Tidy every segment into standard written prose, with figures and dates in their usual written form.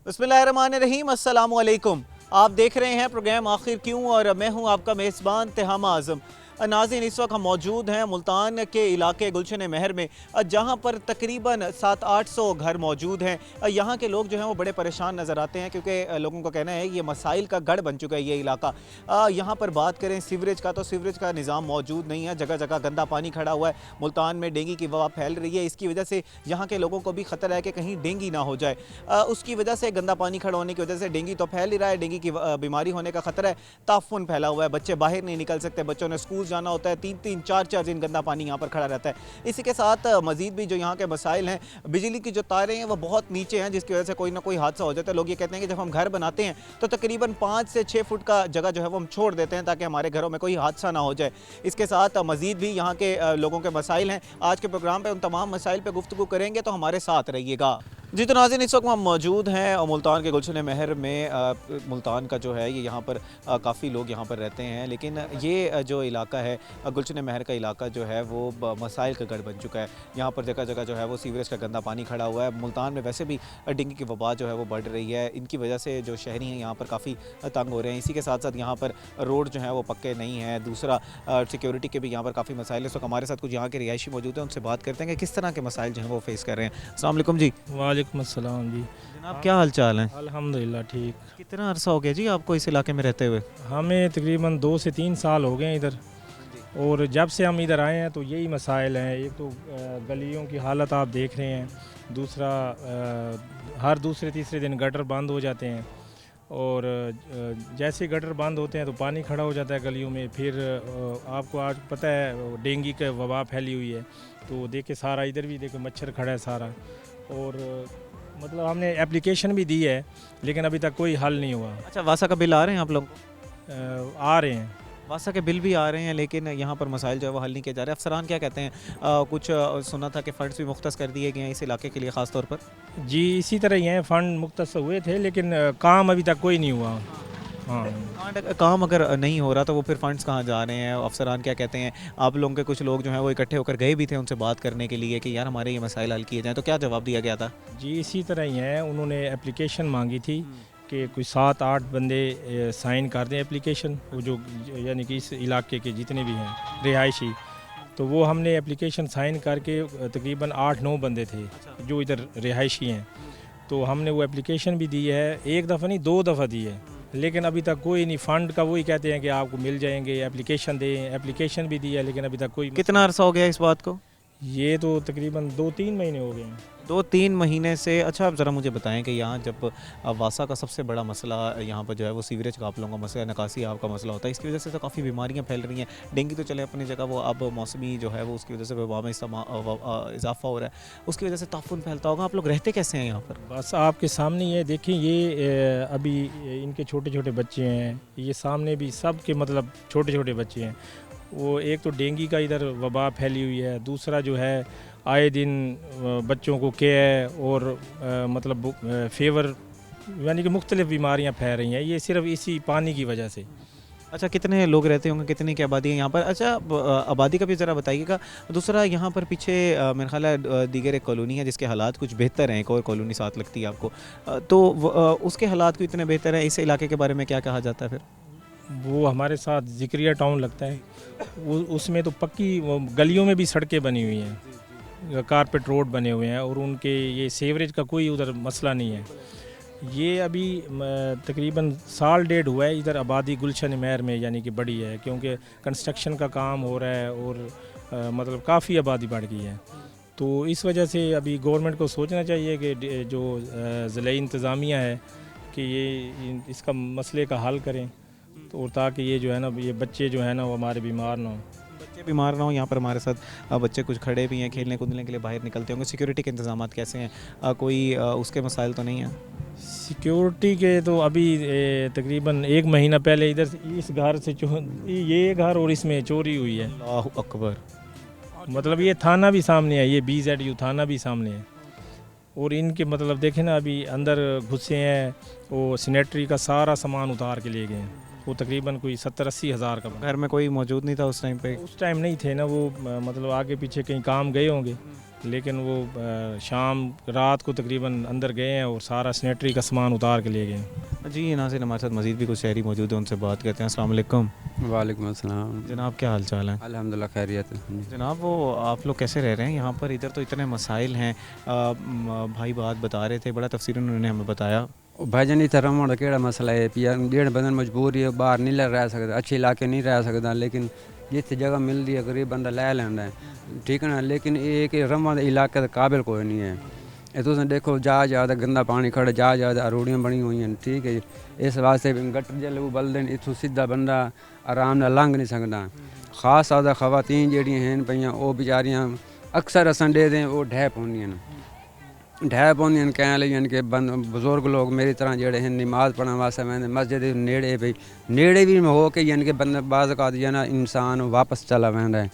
बिस्मिल्लाहिर्रहमानिर्रहीम, अस्सलामु अलैकुम। आप देख रहे हैं प्रोग्राम आखिर क्यों और मैं हूं आपका मेज़बान तिहामा आज़म। नाज़रीन, इस वक्त हम मौजूद हैं मुल्तान के इलाके गुलशन महर में, जहां पर तकरीबन 700-800 घर मौजूद हैं। यहाँ के लोग जो हैं वो बड़े परेशान नज़र आते हैं क्योंकि लोगों का कहना है ये मसाइल का गढ़ बन चुका है ये इलाका। यहाँ पर बात करें सीवरेज का, तो सीवरेज का निज़ाम मौजूद नहीं है, जगह जगह गंदा पानी खड़ा हुआ है। मुल्तान में डेंगू की वबा फैल रही है, इसकी वजह से यहाँ के लोगों को भी ख़तरा है कि कहीं डेंगू ना हो जाए। उसकी वजह से गंदा पानी खड़ा होने की वजह से डेंगू तो फैल ही रहा है, डेंगू की बीमारी होने का ख़तरा है। ताफुन फैला हुआ है, बच्चे बाहर नहीं निकल सकते, बच्चों ने स्कूल जाना होता है, 3-3 4-4 दिन गंदा पानी यहाँ पर खड़ा रहता है। इसी के साथ मजीद भी जो यहाँ के मसाइल हैं, बिजली की जो तारें हैं वो बहुत नीचे हैं, जिसकी वजह से कोई ना कोई हादसा हो जाता है। लोग ये कहते हैं कि जब हम घर बनाते हैं तो तकरीबन 5 से 6 फुट का जगह जो है वो हम छोड़ देते हैं ताकि हमारे घरों में कोई हादसा ना हो जाए। इसके साथ मजीद भी यहाँ के लोगों के मसाइल हैं। आज के प्रोग्राम पर उन तमाम मसाइल पर गुफ्तगू करेंगे, तो हमारे साथ रहिएगा। जी तो नाज़रीन, इस वक्त हम मौजूद हैं मुल्तान के गुलशन महर में। मुल्तान का जो है ये यहाँ पर काफ़ी लोग यहाँ पर रहते हैं, लेकिन ये जो इलाका है गुलशन महर का इलाका जो है वो मसाइल का गढ़ बन चुका है। यहाँ पर जगह जगह जो है वो सीवरेज का गंदा पानी खड़ा हुआ है। मुल्तान में वैसे भी डेंगू की वबा जो है वो बढ़ रही है, इनकी वजह से जो शहरी हैं यहाँ पर काफ़ी तंग हो रहे हैं। इसी के साथ साथ यहाँ पर रोड जो है वो पक्के नहीं हैं। दूसरा, सिक्योरिटी के भी यहाँ पर काफ़ी मसाइल है। तो हमारे साथ कुछ यहाँ के रिहायशी मौजूद हैं, उनसे बात करते हैं कि किस तरह के मसाइल जो हैं वो फेस कर रहे हैं। अस्सलाम वालेकुम जी। वालेकुम अस्सलाम जी। जनाब, क्या हाल चाल है? अल्हम्दुलिल्लाह ठीक। कितना अरसा हो गया जी आपको इस इलाके में रहते हुए? हमें तकरीबन 2 से 3 साल हो गए हैं इधर, और जब से हम इधर आए हैं तो यही मसाइल हैं। एक तो गलियों की हालत आप देख रहे हैं, दूसरा हर दूसरे तीसरे दिन गटर बंद हो जाते हैं, और जैसे गटर बंद होते हैं तो पानी खड़ा हो जाता है गलियों में। फिर आपको आज पता है डेंगू का वबा फैली हुई है, तो देखे सारा इधर भी देखे मच्छर खड़ा है सारा। और मतलब हमने एप्लीकेशन भी दी है लेकिन अभी तक कोई हल नहीं हुआ। अच्छा, वासा का बिल आ रहे हैं आप लोगों को? आ रहे हैं, वासा के बिल भी आ रहे हैं, लेकिन यहाँ पर मसाइल जो है वो हल नहीं किए जा रहे। अफसरान क्या कहते हैं? कुछ सुना था कि फ़ंड्स भी मुख्तस कर दिए गए हैं इस इलाके के लिए ख़ास तौर पर। जी इसी तरह ही हैं, फ़ंड मुख्तस हुए थे लेकिन काम अभी तक कोई नहीं हुआ। हाँ, काम अगर नहीं हो रहा तो वो फिर फंड्स कहाँ जा रहे हैं? अफसरान क्या कहते हैं? आप लोगों के कुछ लोग जो हैं वो इकट्ठे होकर गए भी थे उनसे बात करने के लिए कि यार हमारे ये मसाइल हल किए जाएँ, तो क्या जवाब दिया गया था? जी इसी तरह ही हैं। उन्होंने एप्लीकेशन मांगी थी कि कोई 7-8 बंदे साइन कर दें एप्लीकेशन, वो जो यानी कि इस इलाके के जितने भी हैं रिहायशी। तो वो हमने एप्लीकेशन साइन करके तकरीबन 8-9 बंदे थे जो इधर रिहायशी हैं, तो हमने वो एप्लीकेशन भी दी है। एक दफ़ा नहीं 2 दफ़ा दी है, लेकिन अभी तक कोई नहीं। फ़ंड का वही कहते हैं कि आपको मिल जाएंगे, एप्लीकेशन दें, एप्लीकेशन भी दी है लेकिन अभी तक कोई। कितना अरसा हो गया इस बात को? ये तो तकरीबन 2-3 महीने हो गए हैं। 2-3 महीने से। अच्छा, आप ज़रा मुझे बताएं कि यहाँ जब वासा का सबसे बड़ा मसला यहाँ पर जो है वो सीवरेज का आप लोगों का मसला, निकासी आपका मसला होता है, इसकी वजह से तो काफ़ी बीमारियाँ फैल रही हैं। डेंगू तो चले अपनी जगह, वो अब मौसमी जो है वो उसकी वजह से वबा में इजाफा हो रहा है, उसकी वजह से ताफुन फैलता होगा। आप लोग रहते कैसे हैं यहाँ पर? बस आपके सामने ये देखिए, ये अभी इनके छोटे छोटे बच्चे हैं, ये सामने भी सब के मतलब छोटे छोटे बच्चे हैं। वो एक तो डेंगू का इधर वबा फैली हुई है, दूसरा जो है आए दिन बच्चों को क्या है और मतलब फीवर यानी कि मुख्तलिफ बीमारियां फैल रही हैं, ये सिर्फ इसी पानी की वजह से। अच्छा, कितने लोग रहते होंगे, कितनी की आबादी है यहाँ पर? अच्छा, आबादी का भी ज़रा बताइएगा। दूसरा, यहाँ पर पीछे मेरे ख्याल है दीगर एक कॉलोनी है जिसके हालात कुछ बेहतर हैं, एक और कॉलोनी साथ लगती है आपको, तो उसके हालात को इतने बेहतर हैं, इस इलाके के बारे में क्या कहा जाता है फिर? वो हमारे साथ जिक्रिया टाउन लगता है, उसमें तो पक्की गलियों में भी सड़कें बनी हुई हैं, कारपेट रोड बने हुए हैं, और उनके ये सीवरेज का कोई उधर मसला नहीं है। ये अभी तकरीबन 1.5 साल हुआ है इधर आबादी गुलशन महर में यानी कि बढ़ी है, क्योंकि कंस्ट्रक्शन का काम हो रहा है और मतलब काफ़ी आबादी बढ़ गई है। तो इस वजह से अभी गवर्नमेंट को सोचना चाहिए कि जो ज़िला इंतज़ामिया है कि ये इसका मसले का हल करें, तो ताकि ये जो है ना, ये बच्चे जो है ना वो हमारे बीमार ना हो। बच्चे बीमार ना हो। यहाँ पर हमारे साथ बच्चे कुछ खड़े भी हैं, खेलने कूदने के लिए बाहर निकलते होंगे। सिक्योरिटी के इंतजाम कैसे हैं? कोई उसके मसाइल तो नहीं है? सिक्योरिटी के तो अभी तकरीबन 1 महीना पहले इधर इस घर से ये घर और इसमें चोरी हुई है। अल्लाहु अकबर। मतलब ये थाना भी सामने है, ये BZU थाना भी सामने है, और इनके मतलब देखें ना अभी अंदर घुसे हैं, वो सैनिटरी का सारा सामान उतार के ले गए हैं। वो तकरीबन कोई 70-80 हज़ार का। घर में कोई मौजूद नहीं था उस टाइम पे? उस टाइम नहीं थे ना वो, मतलब आगे पीछे कहीं काम गए होंगे, लेकिन वो शाम रात को तकरीबन अंदर गए हैं और सारा सैनिटरी का सामान उतार के ले गए। जी नाज़रीन, हमारे साथ मज़ीद भी कुछ शहरी मौजूद हैं, उनसे बात करते हैं। अस्सलाम वालेकुम वालेकुम अस्सलाम। जनाब, क्या हाल चाल है? अल्हम्दुलिल्लाह खैरियत है। जनाब, वो आप लोग कैसे रह रहे हैं यहाँ पर? इधर तो इतने मसाइल हैं। भाई बात बता रहे थे, बड़ा तफसीलन उन्होंने हमें बताया। भाईजान इतना रमण का केड़ा मसला है पिया डेढ़ बंदन मजबूरी है बाहर नहीं रह सकता, अच्छे इलाके नहीं रह सकता, लेकिन जितनी जगह मिल रही है गरीब बंदा लै लैंदा है, ठीक है ना। लेकिन ये कि रमण इलाके का काबिल कोई नहीं है। ये तुम देखो जा गंदा पानी खड़ा, जा अरूड़ियाँ बनी हुई हैं, ठीक है। इस वास्ते गटर जल वो बलदे इतों सीधा बंदा आराम नाल लंघ नहीं सकता। खास तौर पर खवातीन जड़ियाँ हैं पईयां वो बेचारियां अक्सर असां डे दें वो ढह पौंदियां कहने लगी कि बुजुर्ग लोग मेरी तरह जड़े हैं नमाज पढ़ने वास्ते मैं मस्जिद नेड़े भाई नेड़े भी हो के यानी कि बंद बाज़ ना इंसान वापस चला वह है।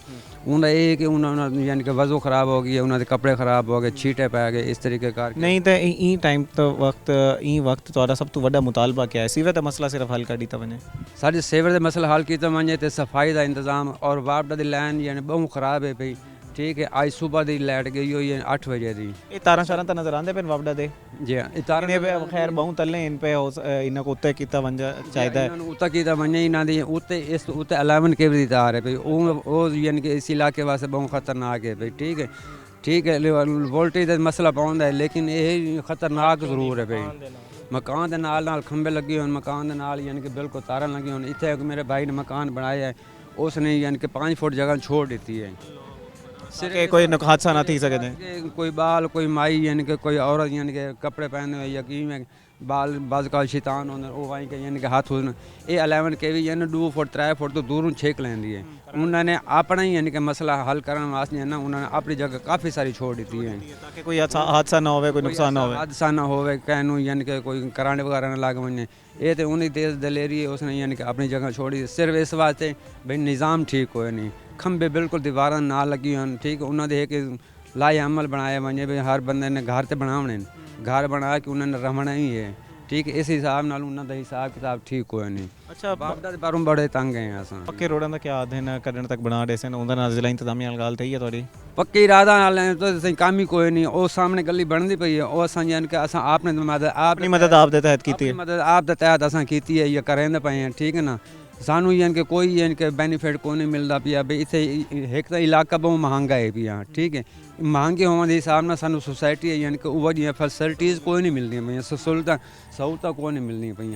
उन्हें ये कि उन्होंने यानी कि वज़ू ख़राब हो गई, उन्होंने कपड़े ख़राब हो गए, छीटे पै गए, इस तरीके का नहीं तो ई टाइम तो वक्त तो सब तो वड्डा मुतालबा क्या है? सीवर का मसला सिर्फ हल कड़ी वने साढ़े सेवर का मसला हल किया वजे तो सफाई का इंतजाम और वापडा की लाइन यानी बहुत ख़राब है पई, ठीक है। आज सुबह की लाइट गई हुई है 8 बजे की। ये तारा शारा तो नजर आते पे वापडा दे जी हाँ इतार खैर बहुत तले इन पे इन्हें को उत्ते कीता वंजा चाहिए उत्ता कीता वजे इन्हों की उत्ते इस उत्ते 11 के भी तार है भाई वो यानी कि इस इलाके वास्ते बहुत खतरनाक है भाई, ठीक है। वोल्टेज का मसला पाउंदा है, लेकिन ये खतरनाक जरूर है भाई। मकान के नाल खंबे लगे हुए, मकान के नाल यानी कि बिल्कुल तारा लगी हुई। इतने मेरे भाई ने मकान बनाया है, उसने यानी कि 5 फुट जगह छोड़ दी है। सिर्फ कोई हादसा ना थी सके कोई बाल कोई माई यानी कि कोई औरत यानी कि कपड़े पहने हुए या कि में बाल बाज का शैतान होने वो वहीं के यानी कि हाथ हो ये 11 के भी यानी 2 फुट 3 फुट तो दूरों छेक लेंदी है। उन्होंने अपना ही यानी कि मसला हल करने वास्ते ना उन्होंने अपनी जगह काफ़ी सारी छोड़ दी है ताकि कोई हादसा ना हो, कोई नुकसान ना हो, हादसा ना हो कहनू यानी कि कोई कराने वगैरह ना लग वने। ये तो उन्हीं तेज दलेरी है, उसने यानी कि अपनी जगह छोड़ी सिर्फ इस वास्ते भाई निज़ाम ठीक हो नहीं, खंबे बिल्कुल दीवार ना लगी होन, ठीक है। उन्होंने एक लाए अमल बनाया वजे भाई हर बंदे ने घर तो बनाने घर बना के उन्होंने रहना ही है, ठीक है। इस हिसाब नाल उन्होंने हिसाब किताब ठीक हो नहीं। अच्छा बापदा बारों बड़े तंग हैं असां पक्के रोडां दा क्या अध्ययन करने तक बना रहे सन उन्दा नाल जिला इंतजामिया नाल गल थी है थोड़ी पक्की इरादा नाल तो सही काम ही कोई नहीं। वो सामने गली बनती पई है, वो असां यानी कि असां आपने अपनी मदद आप दे तहत कीती है, मदद आप दे तहत असां कीती है या करेंदे पे हैं, ठीक है ना। सानू यानी कि कोई यानी कि बेनीफिट को नहीं मिलता पिया भाई। इतने एक तो इलाका बहुत महंगा है पिया, ठीक है। महंगे होने के हिसाब से सानू सोसाइटी है यानी कि वो जी फैसिलिटीज़ कोई नहीं मिलती पई, सहूलत कोई नहीं मिलनी पई।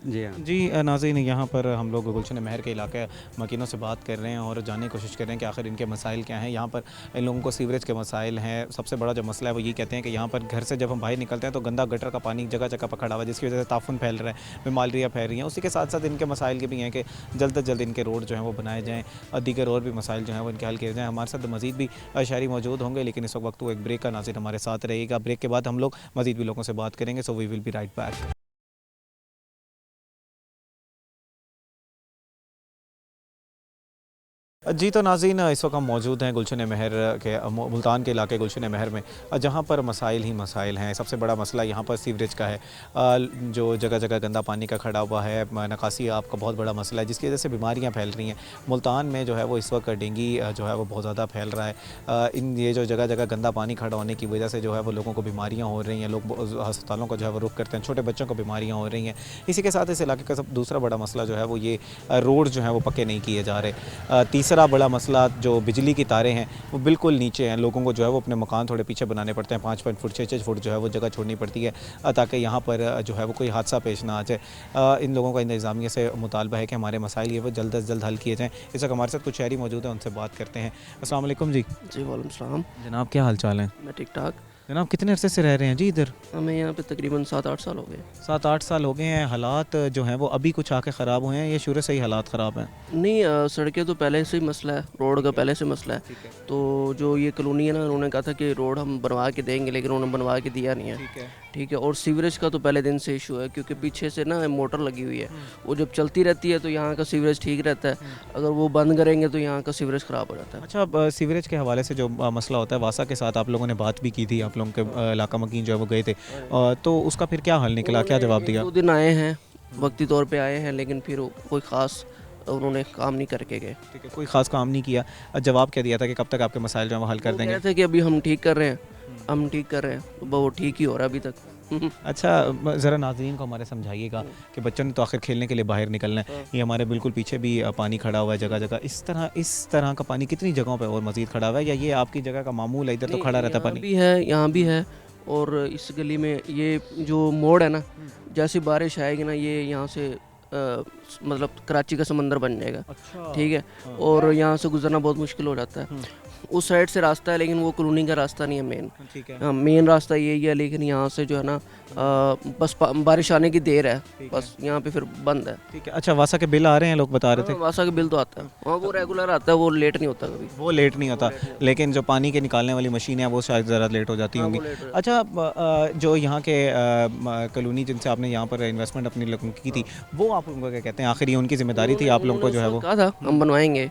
जी हाँ जी नाज़रीन, यहाँ पर हम लोग गुलशन महर के इलाके मकीनों से बात कर रहे हैं और जानने की कोशिश कर रहे हैं कि आखिर इनके मसाइल क्या हैं। यहाँ पर इन लोगों को सीवरेज के मसाइल हैं। सबसे बड़ा जो मसला है वो ये कहते हैं कि यहाँ पर घर से जब हम बाहर निकलते हैं तो गंदा गटर का पानी जगह जगह पर खड़ा हुआ है, जिसकी वजह से ताफुन फैल रहा है, बीमारियाँ फैल रही हैं। उसी के साथ साथ इनके मसाइल के भी हैं कि जल्द से जल्द इनके रोड जो हैं वो बनाए जाएँ और दीगर और भी मसाइल जो हैं वो इनके हल किए जाएँ। हमारे साथ मज़ीद भी शहरी मौजूद होंगे, लेकिन इस वक्त वो एक ब्रेक का नाज़रीन हमारे साथ रहेगा। ब्रेक के बाद हम लोग मज़ीद भी लोगों से बात करेंगे। So we will be right back. जी तो नाज़रीन, इस वक्त हम मौजूद हैं गुलशन महर के मुल्तान के इलाके गुलशन महर में, जहाँ पर मसाइल ही मसाइल हैं। सबसे बड़ा मसला यहाँ पर सीवरेज का है, जो जगह जगह गंदा पानी का खड़ा हुआ है, नकासी आपका बहुत बड़ा मसला है, जिसकी वजह से बीमारियाँ फैल रही हैं। मुल्तान में जो है वो इस वक्त डेंगू जो है वो बहुत ज़्यादा फैल रहा है। ये जो जगह जगह गंदा पानी खड़ा होने की वजह से जो है वो लोगों को बीमारियाँ हो रही हैं, लोग अस्पतालों का जो है वो रुख करते हैं, छोटे बच्चों को बीमारियाँ हो रही हैं। इसी के साथ इस इलाके का सब दूसरा बड़ा मसला जो है वो ये रोड जो है वो पक्के नहीं किए जा रहे। तीसरा बड़ा मसला जो बिजली की तारें हैं वो बिल्कुल नीचे हैं। लोगों को जो है वो अपने मकान थोड़े पीछे बनाने पड़ते हैं, 5-5 फुट 6-6 फुट जो है वो जगह छोड़नी पड़ती है ताकि यहाँ पर जो है वो कोई हादसा पेश ना आ जाए। इन लोगों का इंतज़ामिया से मुतालबा है कि हमारे मसाइल ये वो जल्द अज जल्द हल किए जाएँ। इस वक्त हमारे साथ कुछ शहरी मौजूद हैं, उनसे बात करते हैं। अस्सलाम वालेकुम जी। जी वालेकुम सलाम। जनाब, क्या हाल चाल है? मैं ठीक ठाक। जनाब, कितने अरसे से रह रहे हैं जी इधर? हमें यहाँ पे तकरीबन 7-8 साल हो गए। 7-8 साल हो गए हैं। हालात जो हैं वो अभी कुछ आके ख़राब हुए हैं, ये शुरू से ही हालात ख़राब हैं? नहीं, सड़कें तो पहले से ही मसला है, रोड का पहले से मसला है। तो जो ये कॉलोनी है ना, उन्होंने कहा था कि रोड हम बनवा के देंगे, लेकिन उन्होंने बनवा के दिया नहीं है, ठीक है। और सीवरेज का तो पहले दिन से इशू है, क्योंकि पीछे से ना मोटर लगी हुई है, वो जब चलती रहती है तो यहाँ का सीवरेज ठीक रहता है, अगर वो बंद करेंगे तो यहाँ का सीवरेज ख़राब हो जाता है। अच्छा, सीवरेज के हवाले से जो मसला होता है, वासा के साथ आप लोगों ने बात भी की थी, आप लोगों के इलाका मकीन जो है वो गए थे, तो उसका फिर क्या हल निकला, क्या जवाब दिया? 2 दिन आए हैं, वक्ती तौर पे आए हैं, लेकिन फिर कोई ख़ास उन्होंने काम नहीं करके गए। ठीक है, कोई ख़ास काम नहीं किया। जवाब क्या दिया था कि कब तक आपके मसाइल जो हैं वो हल कर वो कह देंगे? रहे थे कि अभी हम ठीक कर रहे हैं, हम ठीक कर रहे हैं, तो वो ठीक ही हो रहा है अभी तक। अच्छा, ज़रा नाज़रीन को हमारे समझाइएगा कि बच्चों ने तो आखिर खेलने के लिए बाहर निकलना है। ये हमारे बिल्कुल पीछे भी पानी खड़ा हुआ है जगह जगह। इस तरह का पानी कितनी जगहों पे और मज़ीद खड़ा हुआ है, या ये आपकी जगह का मामूल है, इधर तो नहीं, खड़ा रहता है यहाँ पानी? भी है, यहाँ भी है, और इस गली में ये जो मोड़ है ना, जैसी बारिश आएगी ना, ये यहाँ से मतलब कराची का समंदर बन जाएगा। अच्छा, ठीक है, और यहाँ से गुजरना बहुत मुश्किल हो जाता है। उस साइड से रास्ता है, लेकिन वो कॉलोनी का रास्ता नहीं है मेन। ठीक है। मेन रास्ता यही है, लेकिन यहाँ से जो है ना बस बारिश आने की देर है, बस यहाँ पे फिर बंद है। ठीक है। अच्छा, वासा के बिल आ रहे हैं, लोग बता रहे थे? वासा का बिल तो आता है, हाँ वो रेगुलर आता है, वो लेट नहीं होता कभी। वो लेट नहीं होता, लेकिन जो पानी के निकालने वाली मशीन है वो शायद ज़रा लेट हो जाती हाँ, होंगी। वो लेट हो अच्छा, जो यहाँ के कॉलोनी जिनसे आपने यहाँ पर इन्वेस्टमेंट अपनी लोगों की थी, वो आप लोगों को क्या कहते हैं? आखिर ये उनकी जिम्मेदारी थी आप लोगों को जो है वो? कहा था हम बनवाएंगे,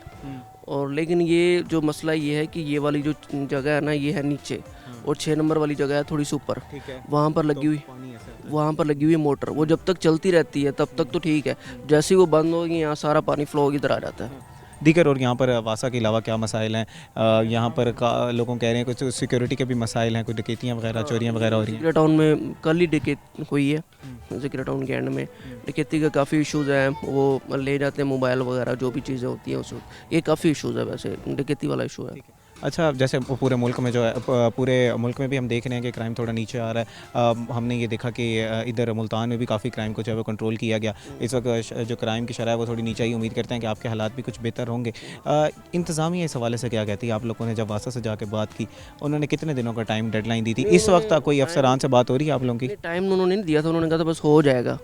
और लेकिन ये जो मसला ये है कि ये वाली जो जगह है ना, ये है नीचे, और 6 नंबर वाली जगह है थोड़ी सी ऊपर, ठीक है। वहाँ पर लगी हुई मोटर, वो जब तक चलती रहती है तब तक तो ठीक है, जैसे ही वो बंद होगी यहाँ सारा पानी फ्लो इधर आ जाता है। दीगर और यहाँ पर वासा के अलावा क्या मसाइल हैं? यहाँ पर लोगों कह रहे हैं कुछ सिक्योरिटी के भी मसाइल हैं, कुछ डकैतियाँ वगैरह, चोरियाँ वगैरह हो रही हैं। जिक्रा टाउन में कल ही डकैत हुई है, जिक्रा टाउन के एंड में डकैती का काफ़ी इश्यूज़ हैं, वो ले जाते हैं मोबाइल वगैरह जो भी चीज़ें होती हैं उस वक्त, ये काफ़ी इश्यूज़ है, वैसे डकैती वाला इशू है। अच्छा, जैसे पूरे मुल्क में जो है, पूरे मुल्क में भी हम देख रहे हैं कि क्राइम थोड़ा नीचे आ रहा है। हमने ये देखा कि इधर मुल्तान में भी काफ़ी क्राइम को जो है वो कंट्रोल किया गया। इस वक्त जो क्राइम की शरह है वो थोड़ी नीचे आई। उम्मीद करते हैं कि आपके हालात भी कुछ बेहतर होंगे। इंतज़ामिया इस हवाले से क्या कहती है? आप लोगों ने जब वासा से जाके बात की, उन्होंने कितने दिनों का टाइम डेडलाइन दी थी? इस वक्त कोई अफसरान से बात हो रही है आप लोगों की? टाइम उन्होंने नहीं दिया था, उन्होंने कहा था बस हो जाएगा,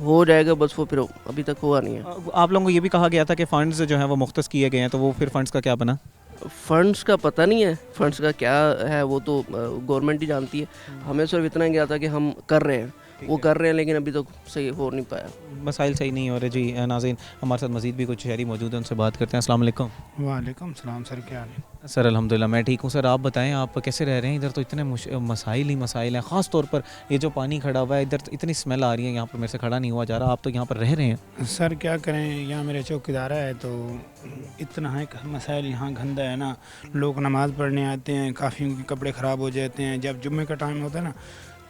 हो जाएगा बस, वो फिर अभी तक हुआ नहीं है। आप लोगों को ये भी कहा गया था कि फ़ंड्स जो हैं वो मुख्तस किए गए हैं, तो वो फिर फ़ंड्स का क्या बना? फंड्स का पता नहीं है, फंड्स का क्या है वो तो गवर्नमेंट ही जानती है। हमें सिर्फ इतना गया था कि हम कर रहे हैं, वो कर रहे हैं, लेकिन अभी तक सही हो नहीं पाया। मसाइल सही नहीं हो रहे जी। नाज़रीन, हमारे साथ मज़ीद भी कुछ शहरी मौजूद हैं, उनसे बात करते हैं। अस्सलाम वालेकुम। वालेकुम सलाम सर, क्या हाल है? सर अल्हम्दुलिल्लाह मैं ठीक हूँ। सर आप बताएं, आप कैसे रह रहे हैं? इधर तो इतने मसाइल ही मसाइल हैं, ख़ास तौर पर ये जो पानी खड़ा हुआ है, इधर तो इतनी स्मेल आ रही है, यहाँ पर मेरे से खड़ा नहीं हुआ जा रहा। आप तो यहाँ पर रह रहे हैं। सर क्या करें, यहाँ मेरे चौकीदारा है तो इतना है मसाइल यहाँ गंदा है ना। लोग नमाज़ पढ़ने आते हैं, काफ़ी उनके कपड़े ख़राब हो जाते हैं। जब जुम्मे का टाइम होता है ना,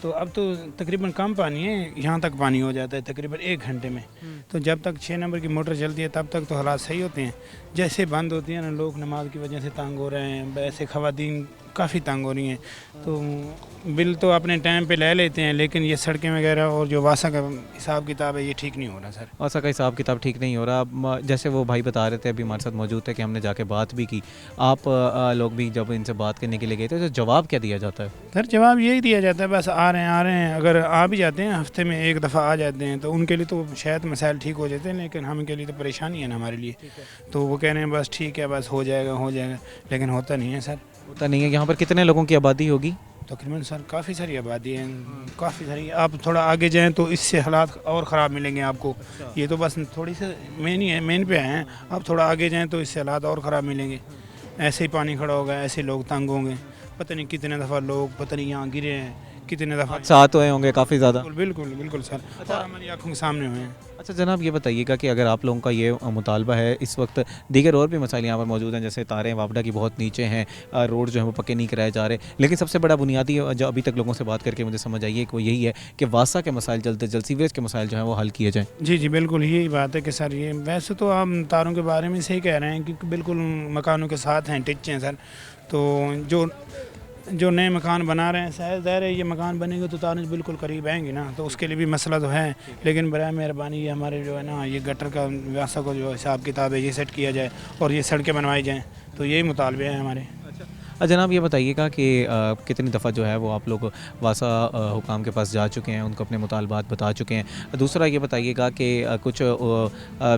तो अब तो तकरीबन कम पानी है, यहाँ तक पानी हो जाता है तकरीबन 1 घंटे में। तो जब तक 6 नंबर की मोटर चलती है तब तक तो हालात सही होते हैं। जैसे बंद होती है ना, लोग नमाज की वजह से तंग हो रहे हैं, वैसे ख़वातीन काफ़ी तंग हो रही हैं। तो बिल तो अपने टाइम पे ले लेते हैं, लेकिन ये सड़कें वगैरह और जो वासा का हिसाब किताब है ये ठीक नहीं हो रहा सर। वासा का हिसाब किताब ठीक नहीं हो रहा। जैसे वो भाई बता रहे थे, अभी हमारे साथ मौजूद थे, कि हमने जाके बात भी की। आप लोग भी जब इनसे बात करने के लिए गए थे तो जवाब क्या दिया जाता है? सर जवाब यही दिया जाता है, बस आ रहे हैं। अगर आ भी जाते हैं, हफ्ते में 1 दफ़ा आ जाते हैं, तो उनके लिए तो शायद मसाइल ठीक हो जाते हैं, लेकिन हम के लिए तो परेशानी है ना हमारे लिए। तो वो कह रहे हैं बस ठीक है, बस हो जाएगा, लेकिन होता नहीं है सर। होता नहीं है। यहाँ पर कितने लोगों की आबादी होगी? तकरीबन सर काफ़ी सारी आबादी है, काफ़ी सारी। आप थोड़ा आगे जाएं तो इससे हालात और ख़राब मिलेंगे आपको। ये तो बस थोड़ी सी मेन ही है, मेन पे आए हैं। आप थोड़ा आगे जाएं तो इससे हालात और ख़राब मिलेंगे। ऐसे ही पानी खड़ा होगा, ऐसे लोग तंग होंगे। पता नहीं कितने दफ़ा लोग पता नहीं यहाँ गिरे हैं, कितने दफ़ा साथ हुए होंगे काफ़ी ज़्यादा। बिल्कुल सर, और हमारी आँखों के सामने हुए हैं। अच्छा जनाब, ये बताइएगा कि अगर आप लोगों का ये मुतालबा है, इस वक्त दीगर और भी मसाइल यहाँ पर मौजूद हैं, जैसे तारें वापडा की बहुत नीचे हैं, रोड जो है वो पक्के नहीं कराए जा रहे, लेकिन सबसे बड़ा बुनियादी जो अभी तक लोगों से बात करके मुझे समझ आई है कि वो यही है कि वासा के मसाइल जल्द से जल्द, सीवरेज के मसाइल जो हैं वो हल किए जाएँ। जी बिल्कुल यही बात है कि सर ये वैसे तो हम तारों के बारे में सही कह रहे हैं, क्योंकि बिल्कुल मकानों के साथ हैं, टिच हैं सर। तो जो नए मकान बना रहे हैं, शायद ज़ाहिर है ये मकान बनेंगे तो तारें बिल्कुल करीब आएंगी ना, तो उसके लिए भी मसला तो है। लेकिन बराए मेहरबानी ये हमारे जो है ना, ये गटर का वासा को जो हिसाब किताब है ये सेट किया जाए और ये सड़कें बनवाई जाएँ, तो यही मुतालबे हैं हमारे। जनाब ये बताइएगा कि कितनी दफ़ा जो है वो आप लोग वासा हुकाम के पास जा चुके हैं, उनको अपने मुतालबात बता चुके हैं? दूसरा ये बताइएगा कि कुछ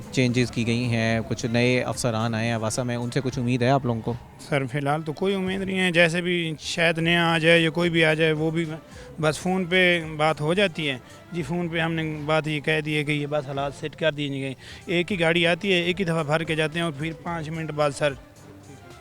चेंजेस की गई हैं, कुछ नए अफसरान आए हैं वासा में, उनसे कुछ उम्मीद है आप लोगों को? सर फ़िलहाल तो कोई उम्मीद नहीं है, जैसे भी शायद नया आ जाए या कोई भी आ जाए, वो भी बस फ़ोन पे बात हो जाती है जी। फ़ोन पे हमने बात ये कह दी है कि ये बस हालात सेट कर दी गई। एक ही गाड़ी आती है, एक ही दफ़ा भर के जाते हैं और फिर 5 मिनट बाद सर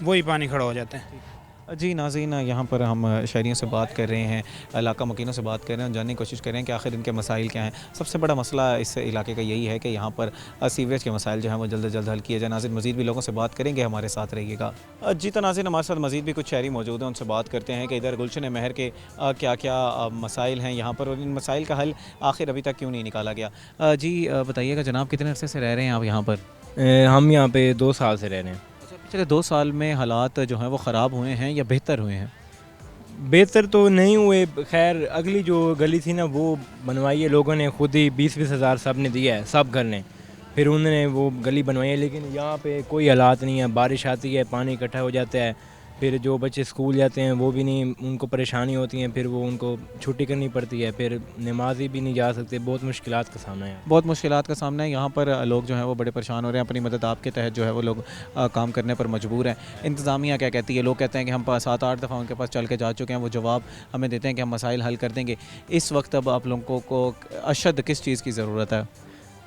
वही पानी खड़ा हो जाता है। जी नाज़रीन, यहाँ पर हम शहरियों से बात कर रहे हैं, इलाका मकीनों से बात कर रहे हैं, जानने की कोशिश कर रहे हैं कि आखिर इनके मसाइल क्या हैं। सबसे बड़ा मसला इस इलाके का यही है कि यहाँ पर सीवरेज के मसाइल जो हैं वो जल्द से जल्द हल किए जाए। नाज़रीन, मज़ीद भी लोगों से बात करेंगे, हमारे साथ रहिएगा। जी तो नाज़रीन, हमारे साथ मज़ीद भी कुछ शहरी मौजूद हैं, उनसे बात करते हैं कि इधर गुलशन महर के क्या क्या मसाइल हैं यहाँ पर और इन मसाइल का हल आखिर अभी तक क्यों नहीं निकाला गया। जी बताइएगा जनाब, कितने अरसे से रह रहे हैं आप यहाँ पर? हम यहाँ पे 2 साल से रह रहे हैं। अच्छा, पिछले 2 साल में हालात जो हैं वो ख़राब हुए हैं या बेहतर हुए हैं? बेहतर तो नहीं हुए, खैर अगली जो गली थी ना वो बनवाई है लोगों ने खुद ही, 20-20 हज़ार सब ने दिया है, सब घर ने, फिर उन्होंने वो गली बनवाई है। लेकिन यहाँ पे कोई हालात नहीं है, बारिश आती है पानी इकट्ठा हो जाता है, फिर जो बच्चे स्कूल जाते हैं वो भी नहीं, उनको परेशानी होती है, फिर वो उनको छुट्टी करनी पड़ती है, फिर नमाज़ी भी नहीं जा सकते, बहुत मुश्किलात का सामना है। बहुत मुश्किलात का सामना है यहाँ पर, लोग जो हैं वो बड़े परेशान हो रहे हैं। अपनी मदद आपके तहत जो है वो लोग काम करने पर मजबूर हैं। इंतज़ामिया क्या कहती है? लोग कहते हैं कि हम 7-8 दफ़ा उनके पास चल के जा चुके हैं, वो जवाब हमें देते हैं कि हम मसाइल हल कर देंगे। इस वक्त अब आप लोगों को अशद किस चीज़ की ज़रूरत है?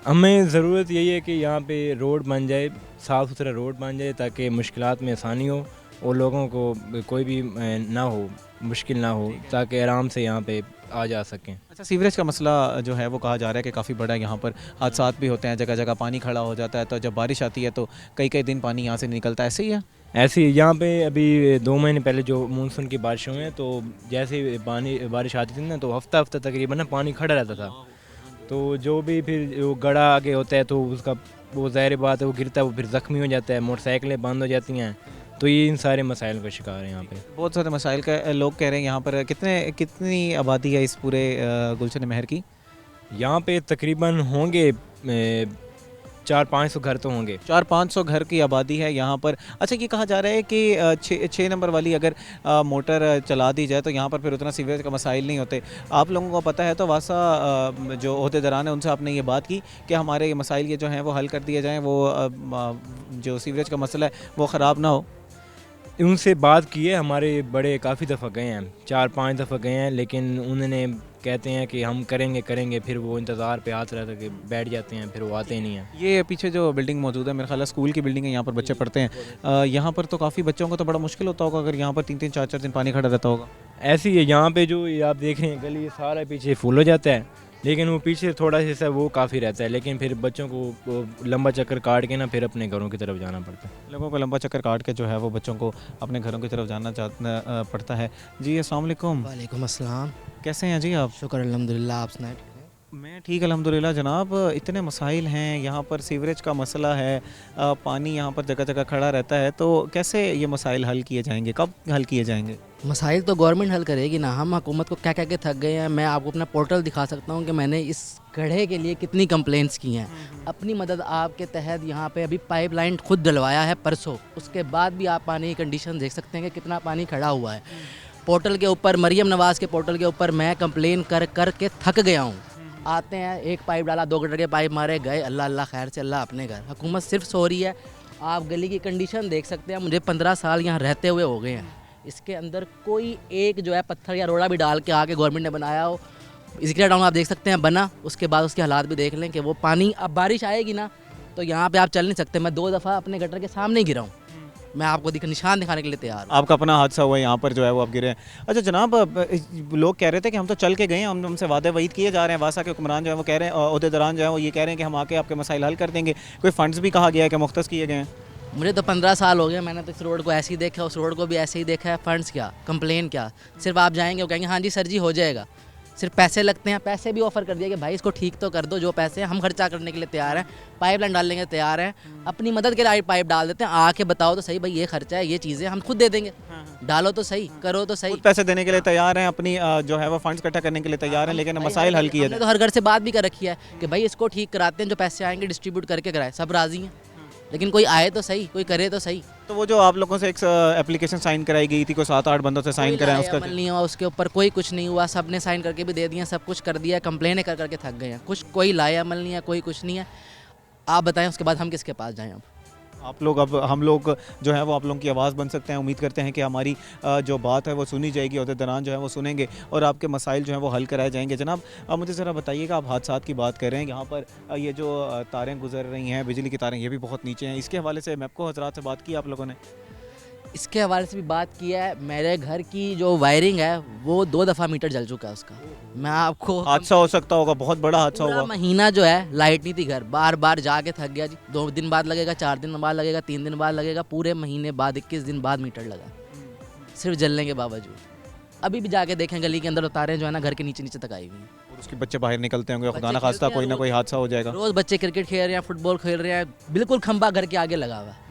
हमें ज़रूरत यही है कि यहाँ पे रोड बन जाए, साफ़ सुथरा रोड बन जाए, ताकि मुश्किलात में आसानी हो और लोगों को कोई भी ना हो, मुश्किल ना हो, ताकि आराम से यहाँ पे आ जा सकें। अच्छा, सीवरेज का मसला जो है वो कहा जा रहा है कि काफ़ी बड़ा है, यहाँ पर हादसात भी होते हैं, जगह जगह पानी खड़ा हो जाता है, तो जब बारिश आती है तो कई कई दिन पानी यहाँ से निकलता है, ऐसे ही है? ऐसे ही यहाँ पे अभी 2 महीने पहले जो मानसून की बारिश हुई हैं, तो जैसे बारिश आती थी ना, तो हफ्ता हफ्ता तकरीबन ना पानी खड़ा रहता था। तो जो भी फिर जो गड़ा आगे होता है तो उसका वो ज़ाहिर बात है वो गिरता है, वो फिर ज़ख्मी हो जाता है, मोटरसाइकिलें बंद हो जाती हैं, तो ये इन सारे मसाइल का शिकार है यहाँ पे। बहुत सारे मसाइल का लोग कह रहे हैं। यहाँ पर कितनी आबादी है इस पूरे गुलशन महर की? यहाँ पे तकरीबन होंगे 400-500 घर तो होंगे। 400-500 घर की आबादी है यहाँ पर। अच्छा, ये कहा जा रहा है कि 6 नंबर वाली अगर मोटर चला दी जाए तो यहाँ पर फिर उतना सीवरेज का मसाइल नहीं होते। आप लोगों को पता है तो वासा जो अहदेदारान है उनसे आपने ये बात की कि हमारे ये मसाइल ये जो हैं वो हल कर दिए जाएँ, वो जो सीवरेज का मसला है वो ख़राब ना हो? उनसे बात की है, हमारे बड़े काफ़ी दफ़ा गए हैं, 4-5 दफ़ा गए हैं, लेकिन उन्होंने कहते हैं कि हम करेंगे, फिर वो इंतज़ार पे हाथ रह के बैठ जाते हैं, फिर वो आते ही नहीं हैं। ये पीछे जो बिल्डिंग मौजूद है मेरे ख्याल है स्कूल की बिल्डिंग है, यहाँ पर बच्चे पढ़ते हैं। यहाँ पर तो काफ़ी बच्चों को तो बड़ा मुश्किल होता होगा अगर यहाँ पर 3-3 4-4 दिन पानी खड़ा रहता होगा। ऐसे ही है यहाँ पे, जो ये आप देख रहे हैं गली सारा पीछे फुल हो जाता है, लेकिन वो पीछे थोड़ा सा हिस्सा वो काफ़ी रहता है, लेकिन फिर बच्चों को वो लंबा चक्कर काट के ना फिर अपने घरों की तरफ जाना पड़ता है। लोगों को लंबा चक्कर काट के जो है वो बच्चों को अपने घरों की तरफ जाना पड़ता है। जी अस्सलाम वालेकुम। वालेकुम अस्सलाम। कैसे हैं जी आप? शुक्र अल्हम्दुलिल्लाह, आप सुनाएं? मैं ठीक अल्हम्दुलिल्लाह जनाब। इतने मसाइल हैं यहाँ पर, सीवरेज का मसला है, पानी यहाँ पर जगह जगह खड़ा रहता है, तो कैसे ये मसाइल हल किए जाएंगे, कब हल किए जाएंगे? मसाइल तो गवर्नमेंट हल करेगी ना, हम हुकूमत को क्या कह के थक गए हैं। मैं आपको अपना पोर्टल दिखा सकता हूँ कि मैंने इस गड्ढे के लिए कितनी कंप्लेंट्स की हैं। अपनी मदद आपके तहत यहाँ पे अभी पाइपलाइन खुद डलवाया है परसों, उसके बाद भी आप पानी की कंडीशन देख सकते हैं कि कितना पानी खड़ा हुआ है। पोर्टल के ऊपर, मरियम नवाज़ के पोर्टल के ऊपर मैं कंप्लेन कर के थक गया हूँ। आते हैं, एक पाइप डाला, 2 गटर के पाइप मारे, गए, अल्लाह अल्लाह खैर से अल्लाह अपने घर। हुकूमत सिर्फ सो रही है। आप गली की कंडीशन देख सकते हैं, मुझे 15 साल यहाँ रहते हुए हो गए हैं, इसके अंदर कोई एक जो है पत्थर या रोड़ा भी डाल के आके गवर्नमेंट ने बनाया हो। जिक्रिया टाउन आप देख सकते हैं बना, उसके बाद उसके हालात भी देख लें कि वो पानी, अब बारिश आएगी ना तो यहाँ पे आप चल नहीं सकते। मैं 2 दफ़ा अपने गटर के सामने गिरा हूँ, मैं आपको निशान दिखाने के लिए तैयार हूँ। आपका अपना हादसा हुआ है यहाँ पर जो है वो आप गिरे हैं। अच्छा जनाब, लोग कह रहे थे कि हम तो चल के गए हैं, हमसे वादे वईद किए जा रहे हैं, वासा के हुक्मरान जो है वो कह रहे हैं, अहदेदारान जो है वो ये कह रहे हैं कि हम आके आपके मसाइल हल कर देंगे। कोई फ़ंड्स भी कहा गया है कि मुख्तस किए गए हैं। मुझे तो 15 साल हो गए, मैंने तो इस रोड को ऐसे ही देखा, उस रोड को भी ऐसे ही देखा है। फंड्स क्या, कंप्लेन क्या, सिर्फ आप जाएंगे वो कहेंगे हाँ जी सर जी हो जाएगा, सिर्फ पैसे लगते हैं। पैसे भी ऑफ़र कर दिया कि भाई इसको ठीक तो कर दो, जो पैसे हैं हम खर्चा करने के लिए तैयार हैं, पाइपलाइन डालने के लिए तैयार हैं, अपनी मदद के लिए पाइप डाल देते हैं। आके बताओ तो सही भाई ये खर्चा है, ये चीज़ें हम खुद दे देंगे, डालो तो सही, करो तो सही। पैसे देने के लिए तैयार हैं, अपनी जो है वो फंड्स इकट्ठा करने के लिए तैयार हैं, लेकिन मसाइल हल किए हमने तो हर घर से बात भी कर रखी है कि भाई इसको ठीक कराते हैं, जो पैसे आएंगे डिस्ट्रीब्यूट करके कराए, सब राज़ी हैं, लेकिन कोई आए तो सही, कोई करे तो सही। तो वो जो आप लोगों से एक एप्लीकेशन साइन कराई गई थी, कोई 7-8 बंदों से साइन कराएं, उसका अमल नहीं हुआ, उसके ऊपर कोई कुछ नहीं हुआ। सब ने साइन करके भी दे दिया, सब कुछ कर दिया, कंप्लेन कर करके थक गए हैं, कुछ कोई लाए अमल नहीं है, कोई कुछ नहीं है। आप बताएं उसके बाद हम किसके पास जाएं? अब हम लोग जो है वो आप लोगों की आवाज़ बन सकते हैं। उम्मीद करते हैं कि हमारी जो बात है वो सुनी जाएगी, अहदेदारान जो है वो सुनेंगे और आपके मसाइल जो हैं वो हल कराए जाएंगे। जनाब मुझे ज़रा बताइएगा, आप हादसात की बात कर रहे हैं, यहाँ पर ये जो तारें गुजर रही हैं, बिजली की तारें, ये भी बहुत नीचे हैं, इसके हवाले से मैपको हजरात से बात की आप लोगों ने? इसके हवाले से भी बात किया है। मेरे घर की जो वायरिंग है वो 2 दफ़ा मीटर जल चुका है उसका। मैं आपको हादसा हो सकता होगा, बहुत बड़ा हादसा पूरा होगा। महीना जो है लाइट नहीं थी घर, बार बार जाके थक गया जी। 2 दिन बाद लगेगा, 4 दिन बाद लगेगा, 3 दिन बाद लगेगा, पूरे महीने बाद 21 दिन बाद मीटर लगा, सिर्फ जलने के बावजूद। अभी भी जाके देखें गली के अंदर तारें जो है ना घर के नीचे नीचे तक आई हुई हैं। और उसके बच्चे बाहर निकलते होंगे, खुदा बच्चे ना खास्ता खेलते हैं कोई ना रोज। कोई हादसा हो जाएगा। रोज़ बच्चे क्रिकेट खेल रहे हैं, फुटबॉल खेल रहे हैं, बिल्कुल खंबा घर के आगे लगा हुआ है।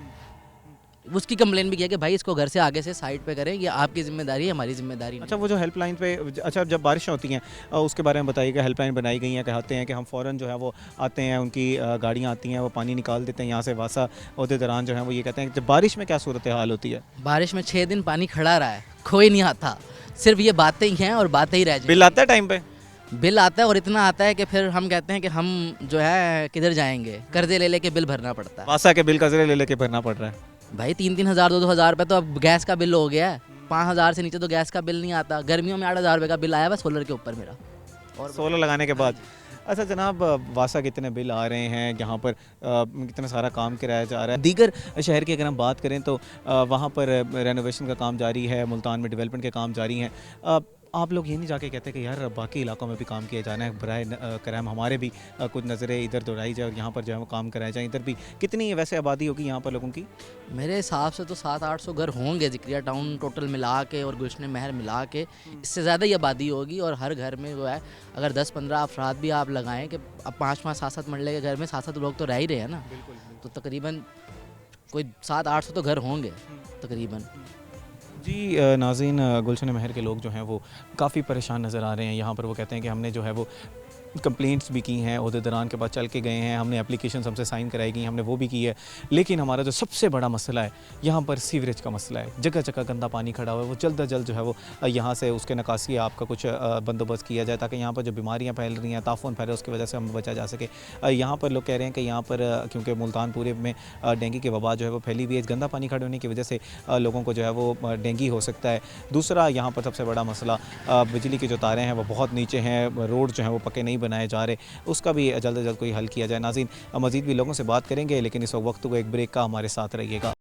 उसकी कंप्लेन भी किया कि भाई इसको घर से आगे से साइड पे करें, ये आपकी जिम्मेदारी है, हमारी जिम्मेदारी नहीं। अच्छा, वो जो हेल्पलाइन पे, अच्छा जब बारिश होती हैं उसके बारे में बताइएगा। हेल्पलाइन बनाई गई हैं, कहते हैं कि हम फ़ौरन जो है वो आते हैं, उनकी गाड़ियाँ आती हैं, वो पानी निकाल देते हैं यहाँ से वासा होते दौरान जो है वो ये कहते हैं कि जब बारिश में क्या सूरत हाल होती है। बारिश में 6 दिन पानी खड़ा रहा है, कोई नहीं आता, सिर्फ ये बातें ही हैं और बातें ही रह जाएंगी। बिल आता है टाइम पे? बिल आता है और इतना आता है कि फिर हम कहते हैं कि हम जो है किधर जाएंगे, कर्जे ले लेके बिल भरना पड़ता है। वासा के बिल कर्जे ले लेके भरना पड़ रहा है। भाई 3-3 हज़ार 2-2 हज़ार रुपये तो अब गैस का बिल हो गया है। 5 हज़ार से नीचे तो गैस का बिल नहीं आता। गर्मियों में 8 हज़ार रुपये का बिल आया हुआ सोलर के ऊपर मेरा। और सोलर लगाने के बाद अच्छा जनाब, वासा कितने बिल आ रहे हैं, यहाँ पर कितना सारा काम कराया जा रहा है। दीगर शहर की अगर हम बात करें तो वहाँ पर रेनोवेशन का काम जारी है, मुल्तान में डेवलपमेंट के काम जारी हैं। आप लोग ये नहीं जाके कहते कि यार बाकी इलाकों में भी काम किया जाना है, बराए करम हमारे भी कुछ नज़रें इधर दौड़ाई जाए और यहाँ पर जो है वो काम कराए जाए। इधर भी कितनी वैसे आबादी होगी यहाँ पर लोगों की? मेरे हिसाब से तो 700-800 घर होंगे जिक्रिया टाउन टोटल मिला के और गुलशन महर मिला के, इससे ज़्यादा ही आबादी होगी। और हर घर में जो है अगर 10-15 अफराद भी आप लगाएं कि अब 5-5 7-7 मरले के घर में 7-7 लोग तो रह ही रहे हैं ना, तो तकरीबन कोई 700-800 तो घर होंगे तकरीबन। जी नाज़रीन, गुलशन महर के लोग जो हैं वो काफ़ी परेशान नज़र आ रहे हैं। यहाँ पर वो कहते हैं कि हमने जो है वो कंप्लेंट्स भी की हैं, ओहदेदारान के पास चल के गए हैं, हमने एप्लीकेशन हमसे साइन कराई गई, हमने वो भी की है। लेकिन हमारा जो सबसे बड़ा मसला है यहाँ पर सीवरेज का मसला है। जगह जगह गंदा पानी खड़ा हुआ है, वो जल्द अज जल्द जो है वो यहाँ से उसके नकासी आपका कुछ बंदोबस्त किया जाए ताकि यहाँ पर जो बीमारियाँ फैल रही हैं, ताफून फैल रहा है, उसकी वजह से हम बचा जा सके। यहाँ पर लोग कह रहे हैं कि यहाँ पर क्योंकि मुल्तान पूरे में डेंगू की वबा जो है वो फैली हुई है, गंदा पानी खड़े होने की वजह से लोगों को जो है वो डेंगू हो सकता है। दूसरा यहाँ पर सबसे बड़ा मसला बिजली की जो तारें हैं वो बहुत नीचे हैं, रोड जो है वो पक्के नहीं बनाए जा रहे, उसका भी जल्द से जल्द कोई हल किया जाए। नाज़रीन, मज़ीद भी लोगों से बात करेंगे, लेकिन इस वक्त को एक ब्रेक का हमारे साथ रहिएगा।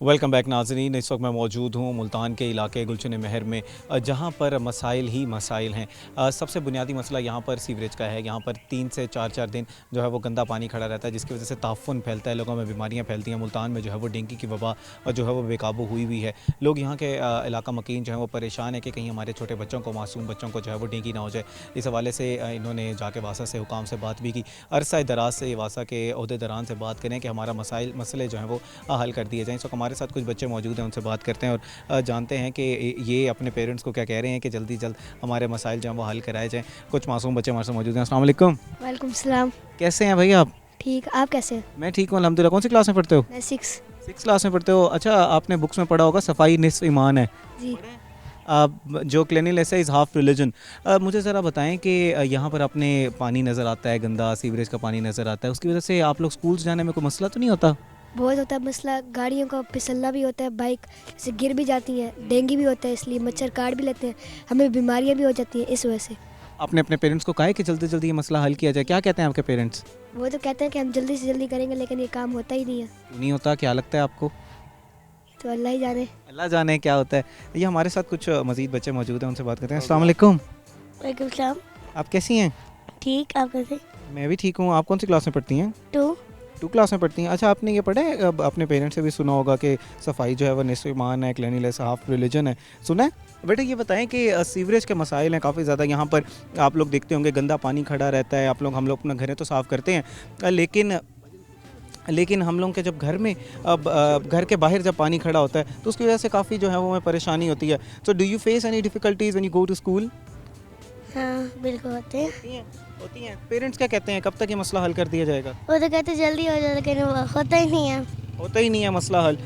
वेलकम बैक नाज़रीन, इस वक्त मैं मौजूद हूँ मुल्तान के इलाके गुलशन महर में, जहाँ पर मसाइल ही मसाइल हैं। सबसे बुनियादी मसला यहाँ पर सीवरेज का है। यहाँ पर 3 से 4 दिन जो है वो गंदा पानी खड़ा रहता है, जिसकी वजह से ताफुन फैलता है, लोगों में बीमारियाँ फैलती हैं। मुल्तान में जो है वो डेंगू की वबा जो है वो बेकाबू हुई हुई है। लोग यहाँ के इलाका मकीन जो है वो परेशान है कि कहीं हमारे छोटे बच्चों को, मासूम बच्चों को जो है वो डेंगू ना हो जाए। इस हवाले से इन्होंने जाके वासा से हुकाम से बात भी की, अरसा दराज से वासा के ओहदेदारान से बात करें कि हमारा मसले जो हैं वो हल कर दिए जाएँ। इस वक्त हमारे साथ कुछ बच्चे मौजूद हैं, उनसे बात करते हैं और जानते हैं कि ये अपने पेरेंट्स को क्या कह रहे हैं कि जल्दी जल्द हमारे मसाइल जो हैं वो हल कराए जाएँ। कुछ मासूम बच्चे हमारे साथ मौजूद हैं। अस्सलाम वालेकुम। वालेकुम सलाम। कैसे हैं भाई आप? ठीक, आप कैसे हैं? मैं ठीक हूँ अल्हम्दुलिल्लाह। कौन सी क्लास में पढ़ते हो? मैं 6 क्लास में पढ़ते हो। अच्छा, आपने बुक्स में पढ़ा होगा सफाई निस्फ ईमान है, जी। जो क्लीनिनेस है इज़ हाफ रिलीजन। मुझे ज़रा बताएं कि यहाँ पर अपने पानी नज़र आता है, गंदा सीवरेज का पानी नज़र आता है, उसकी वजह से आप लोग स्कूल जाने में कोई मसला तो नहीं होता? बहुत होता है मसला, गाड़ियों का फिसलना भी होता है, बाइक से गिर भी जाती हैं, डेंगू भी होता है, इसलिए मच्छर काट भी लेते हैं, हमें बीमारियां भी हो जाती हैं इस वजह से। आपने अपने पेरेंट्स को कहा है कि जल्दी जल्दी ये मसला हल किया जाए? क्या कहते हैं आपके पेरेंट्स? वो तो कहते हैं कि हम जल्दी से जल्दी करेंगे, लेकिन ये काम होता ही नहीं है। क्यों नहीं होता, क्या लगता है आपको? तो अल्लाह ही जाने। अल्लाह जाने क्या होता है। ये हमारे साथ कुछ मज़ीद बच्चे मौजूद हैं, उनसे बात करते हैं। अस्सलाम वालेकुम। वालेकुम सलाम। आप कैसी हैं? ठीक, आप कैसे? मैं भी ठीक हूँ। आप कौन सी क्लास में पढ़ती हैं? 2 क्लास में पढ़ती हैं। अच्छा, आपने ये पढ़ा है, अब अपने पेरेंट्स से भी सुना होगा कि सफाई जो है वो निस्फ ईमान है, क्लीनिनेस हाफ रिलीजन है, सुना है? बेटा ये बताएं कि सीवरेज के मसाइल हैं काफ़ी ज़्यादा। यहाँ पर आप लोग देखते होंगे गंदा पानी खड़ा रहता है, हम लोग अपना घरें तो साफ़ करते हैं, लेकिन हम लोग के जब घर में घर के बाहर जब पानी खड़ा होता है तो उसकी वजह से काफ़ी जो है वो हमें परेशानी होती है। So do you face any difficulties when you go to school? हाँ बिल्कुल होते हैं। होती हैं। पेरेंट्स क्या कहते हैं, कब तक ये मसला हल कर दिया जाएगा? वो तो कहते जल्दी हो जाए, लेकिन वो होता ही नहीं है। होता ही नहीं है मसला हल।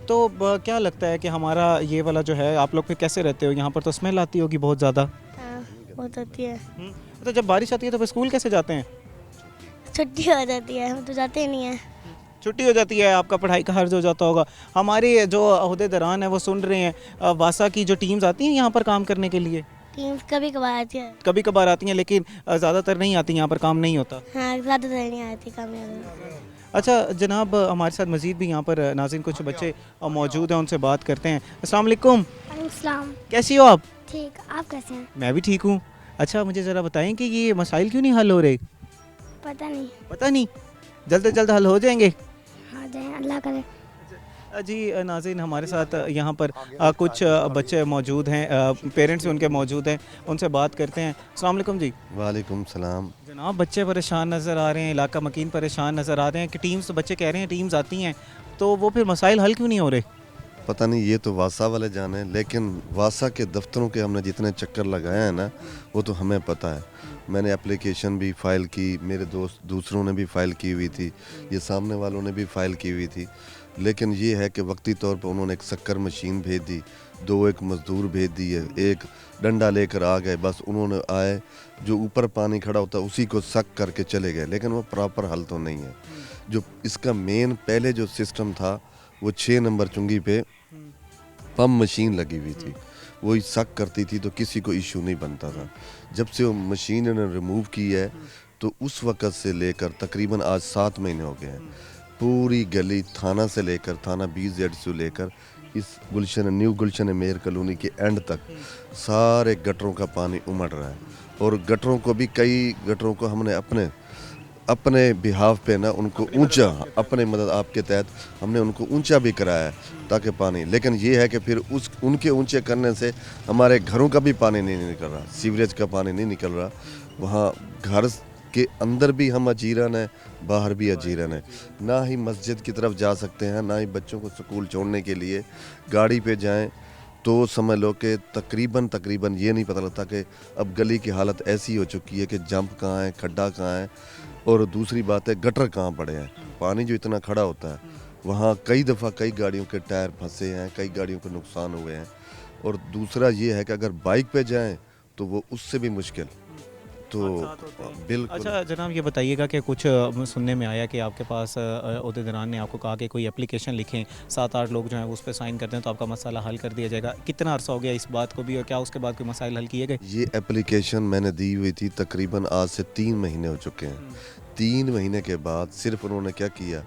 तो क्या लगता है कि हमारा ये वाला जो है, आप लोग फिर कैसे रहते हो? यहाँ पर तो स्मेल आती होगी बहुत ज़्यादा। हाँ बहुत होती है। तो जब बारिश आती है तो फिर स्कूल कैसे जाते हैं? छुट्टी हो जाती है, हम तो जाते ही नहीं हैं। छुट्टी हो जाती है, आपका पढ़ाई का हर्ज हो जाता होगा। हमारे जो ओहदेदारान हैं वो सुन रहे हैं, वासा की जो टीम्स आती हैं यहाँ पर काम करने के लिए, टीम्स कभी कभार आती है। कभी कभार आती हैं, लेकिन ज़्यादातर नहीं आती, यहाँ पर काम नहीं होता। हाँ, ज़्यादातर नहीं आती कामयाबी। अच्छा जनाब, हमारे साथ मज़ीद भी यहाँ पर नाज़रीन कुछ बच्चे मौजूद हैं, उनसे बात करते हैं। अस्सलाम वालेकुम, अस्सलाम। कैसी हो आप? ठीक, आप कैसे हैं? मैं भी ठीक हूँ। अच्छा मुझे ज़रा बताएं कि ये मसाइल क्यों नहीं हल हो रहे? पता नहीं। पता नहीं, जल्द से जल्द हल हो जाएंगे। हाँ जाए, अल्लाह करे। जी नाज़रीन, हमारे साथ यहाँ पर कुछ बच्चे मौजूद हैं, पेरेंट्स उनके मौजूद हैं, उनसे बात करते हैं। अस्सलाम वालेकुम जी। वालेकुम सलाम। जनाब बच्चे परेशान नज़र आ रहे हैं, इलाका मकीन परेशान नज़र आ रहे हैं कि टीम्स, बच्चे कह रहे हैं टीम्स आती हैं तो वो फिर मसाइल हल क्यों नहीं हो रहे? पता नहीं, ये तो वासा वाले जाने, लेकिन वासा के दफ्तरों के हमने जितने चक्कर लगाए हैं ना, वो तो हमें पता है। मैंने एप्लीकेशन भी फ़ाइल की, मेरे दोस्त दूसरों ने भी फ़ाइल की हुई थी, ये सामने वालों ने भी फ़ाइल की हुई थी, लेकिन ये है कि वक्ती तौर पर उन्होंने एक शक्कर मशीन भेज दी, एक मज़दूर भेज दिए, एक डंडा लेकर आ गए, बस उन्होंने आए, जो ऊपर पानी खड़ा होता उसी को सक करके चले गए, लेकिन वो प्रॉपर हल तो नहीं है। जो इसका मेन पहले जो सिस्टम था वो 6 नंबर चुंगी पे पंप मशीन लगी हुई थी, वही सक करती थी तो किसी को इशू नहीं बनता था। जब से वो मशीन ने रिमूव की है तो उस वक़्त से लेकर तकरीबन आज 7 महीने हो गए हैं, पूरी गली थाना से लेकर थाना BZ से लेकर इस न्यू गुलशन मेयर कॉलोनी के एंड तक सारे गटरों का पानी उमड़ रहा है। और गटरों को भी, कई गटरों को हमने अपने बिहाफ पे ना उनको ऊंचा, अपने मदद आपके तहत हमने उनको ऊंचा भी कराया है ताकि पानी, लेकिन ये है कि फिर उनके ऊंचे करने से हमारे घरों का भी पानी नहीं निकल रहा, सीवरेज का पानी नहीं निकल रहा। वहाँ घर के अंदर भी हम अजीरन है, बाहर भी अजीरन है, ना ही मस्जिद की तरफ जा सकते हैं, ना ही बच्चों को स्कूल छोड़ने के लिए गाड़ी पे जाएं तो समझ लो कि तकरीबन ये नहीं पता लगता कि अब गली की हालत ऐसी हो चुकी है कि जंप कहाँ है, खड्डा कहाँ है, और दूसरी बात है गटर कहाँ पड़े हैं। पानी जो इतना खड़ा होता है वहाँ कई दफ़ा कई गाड़ियों के टायर फंसे हैं, कई गाड़ियों को नुकसान हुए हैं। और दूसरा ये है कि अगर बाइक पे जाएं तो वो उससे भी मुश्किल, तो बिल्कुल। अच्छा जनाब ये बताइएगा कि कुछ सुनने में आया कि आपके पास ओहदेदारान ने आपको कहा कि कोई एप्लीकेशन लिखें, 7-8 लोग जो हैं वो उस पर साइन कर दें तो आपका मसाला हल कर दिया जाएगा। कितना अर्सा हो गया इस बात को भी, और क्या उसके बाद कोई मसाइल हल किए गए? ये एप्लीकेशन मैंने दी हुई थी, तकरीबन आज से 3 महीने हो चुके हैं। 3 महीने के बाद सिर्फ उन्होंने क्या किया,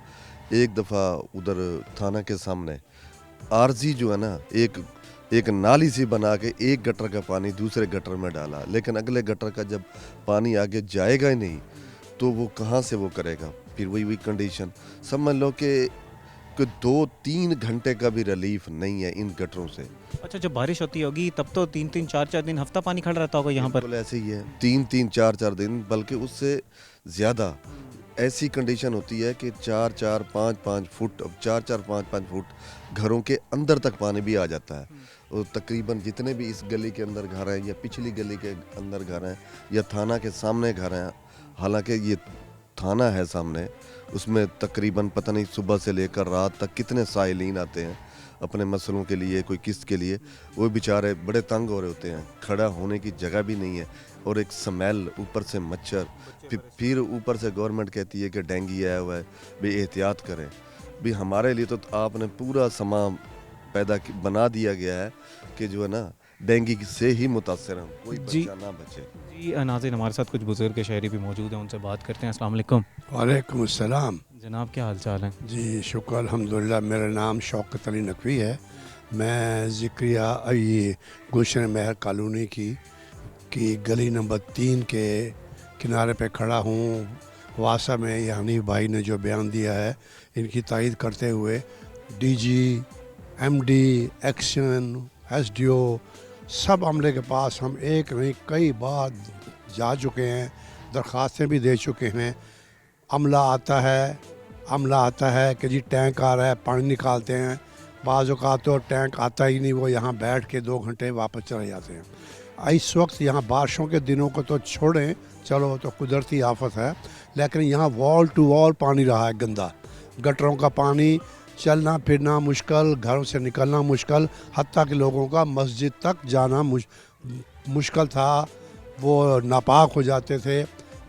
एक दफ़ा उधर थाना के सामने आरजी जो है ना, एक नाली सी बना के एक गटर का पानी दूसरे गटर में डाला, लेकिन अगले गटर का जब पानी आगे जाएगा ही नहीं तो वो कहाँ से वो करेगा। फिर वही कंडीशन, समझ लो कि 2-3 घंटे का भी रिलीफ नहीं है इन गटरों से। अच्छा जब बारिश होती होगी तब तो 3-3 4-4 दिन, हफ्ता पानी खड़ा रहता होगा यहाँ पर? बिल्कुल ऐसे ही है, 3-3 4-4 दिन, बल्कि उससे ज़्यादा। ऐसी कंडीशन होती है कि 4-4 5-5 फुट, अब 4-4 5-5 फुट घरों के अंदर तक पानी भी आ जाता है। और तकरीबन जितने भी इस गली के अंदर घर हैं या पिछली गली के अंदर घर हैं या थाना के सामने घर हैं, हालांकि ये थाना है सामने, उसमें तकरीबन पता नहीं सुबह से लेकर रात तक कितने साइलिन आते हैं अपने मसलों के लिए, कोई किस्त के लिए, वो बेचारे बड़े तंग हो रहे होते हैं, खड़ा होने की जगह भी नहीं है, और एक स्मेल, ऊपर से मच्छर, फिर ऊपर से गवर्नमेंट कहती है कि डेंगू आया हुआ है, भी एहतियात करें। भी हमारे लिए तो आपने पूरा समा बना दिया गया है कि जो है ना डेंगू से ही मुतासर हैं, कोई बच्चा ना बचे। जी नाज़रीन, हमारे साथ कुछ बुजुर्ग शहरी भी मौजूद हैं, उनसे बात करते हैं। अस्सलाम वालेकुम। वालेकुम अस्सलाम। जनाब क्या हाल चाल है? जी शुक्र अल्हम्दुलिल्लाह। मेरा नाम शौकत अली नकवी है, मैं ज़िक्रिया ये गुलशन महर कॉलोनी की गली नंबर 3 के किनारे पे खड़ा हूँ। वासा में ये हनीफ भाई ने जो बयान दिया है इनकी तायद करते हुए DG, MD, एक्शन, SDO सब अमले के पास हम एक नहीं कई बार जा चुके हैं, दरख्वास्तें भी दे चुके हैं। अमला आता है कि जी टैंक आ रहा है, पानी निकालते हैं, बाज़ औक़ात तो टैंक आता ही नहीं, वो यहाँ बैठ के 2 घंटे वापस चले जाते हैं। इस वक्त यहाँ बारिशों के दिनों को तो छोड़ें, चलो तो कुदरती आफत है, लेकिन यहाँ वॉल टू वॉल पानी रहा है गंदा, गटरों का पानी, चलना फिरना मुश्किल, घरों से निकलना मुश्किल, हत्ता कि लोगों का मस्जिद तक जाना मुश्किल था, वो नापाक हो जाते थे,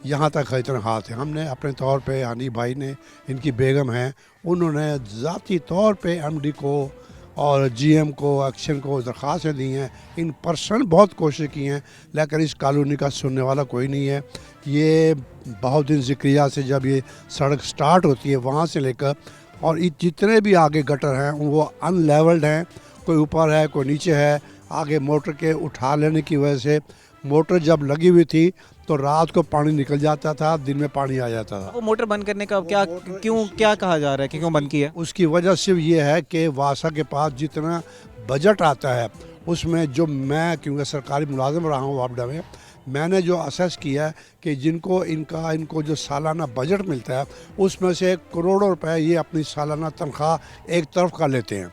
यहाँ तक इतना हाथ है। हमने अपने तौर पे हनी भाई ने, इनकी बेगम हैं, उन्होंने ज़ाती तौर पे MD को और जीएम को, एक्शन को दरख्वास्तें दी हैं, इन पर्सन बहुत कोशिश की हैं, लेकिन इस कॉलोनी का सुनने वाला कोई नहीं है। ये बहुत दिन ज़िक्रिया से जब ये सड़क स्टार्ट होती है वहाँ से लेकर और जितने भी आगे गटर हैं वो अनलेवल्ड हैं, कोई ऊपर है कोई नीचे है। आगे मोटर के उठा लेने की वजह से मोटर जब लगी हुई थी तो रात को पानी निकल जाता था, दिन में पानी आ जाता था। वो मोटर बंद करने का क्या कहा जा रहा है कि क्यों बंद किया? उसकी वजह सिर्फ ये है कि वासा के पास जितना बजट आता है उसमें जो मैं, क्योंकि सरकारी मुलाजिम रहा हूँ वापडा में, मैंने जो असेस किया है कि इनको जो सालाना बजट मिलता है उसमें से करोड़ों रुपए ये अपनी सालाना तनख्वाह एक तरफ का लेते हैं।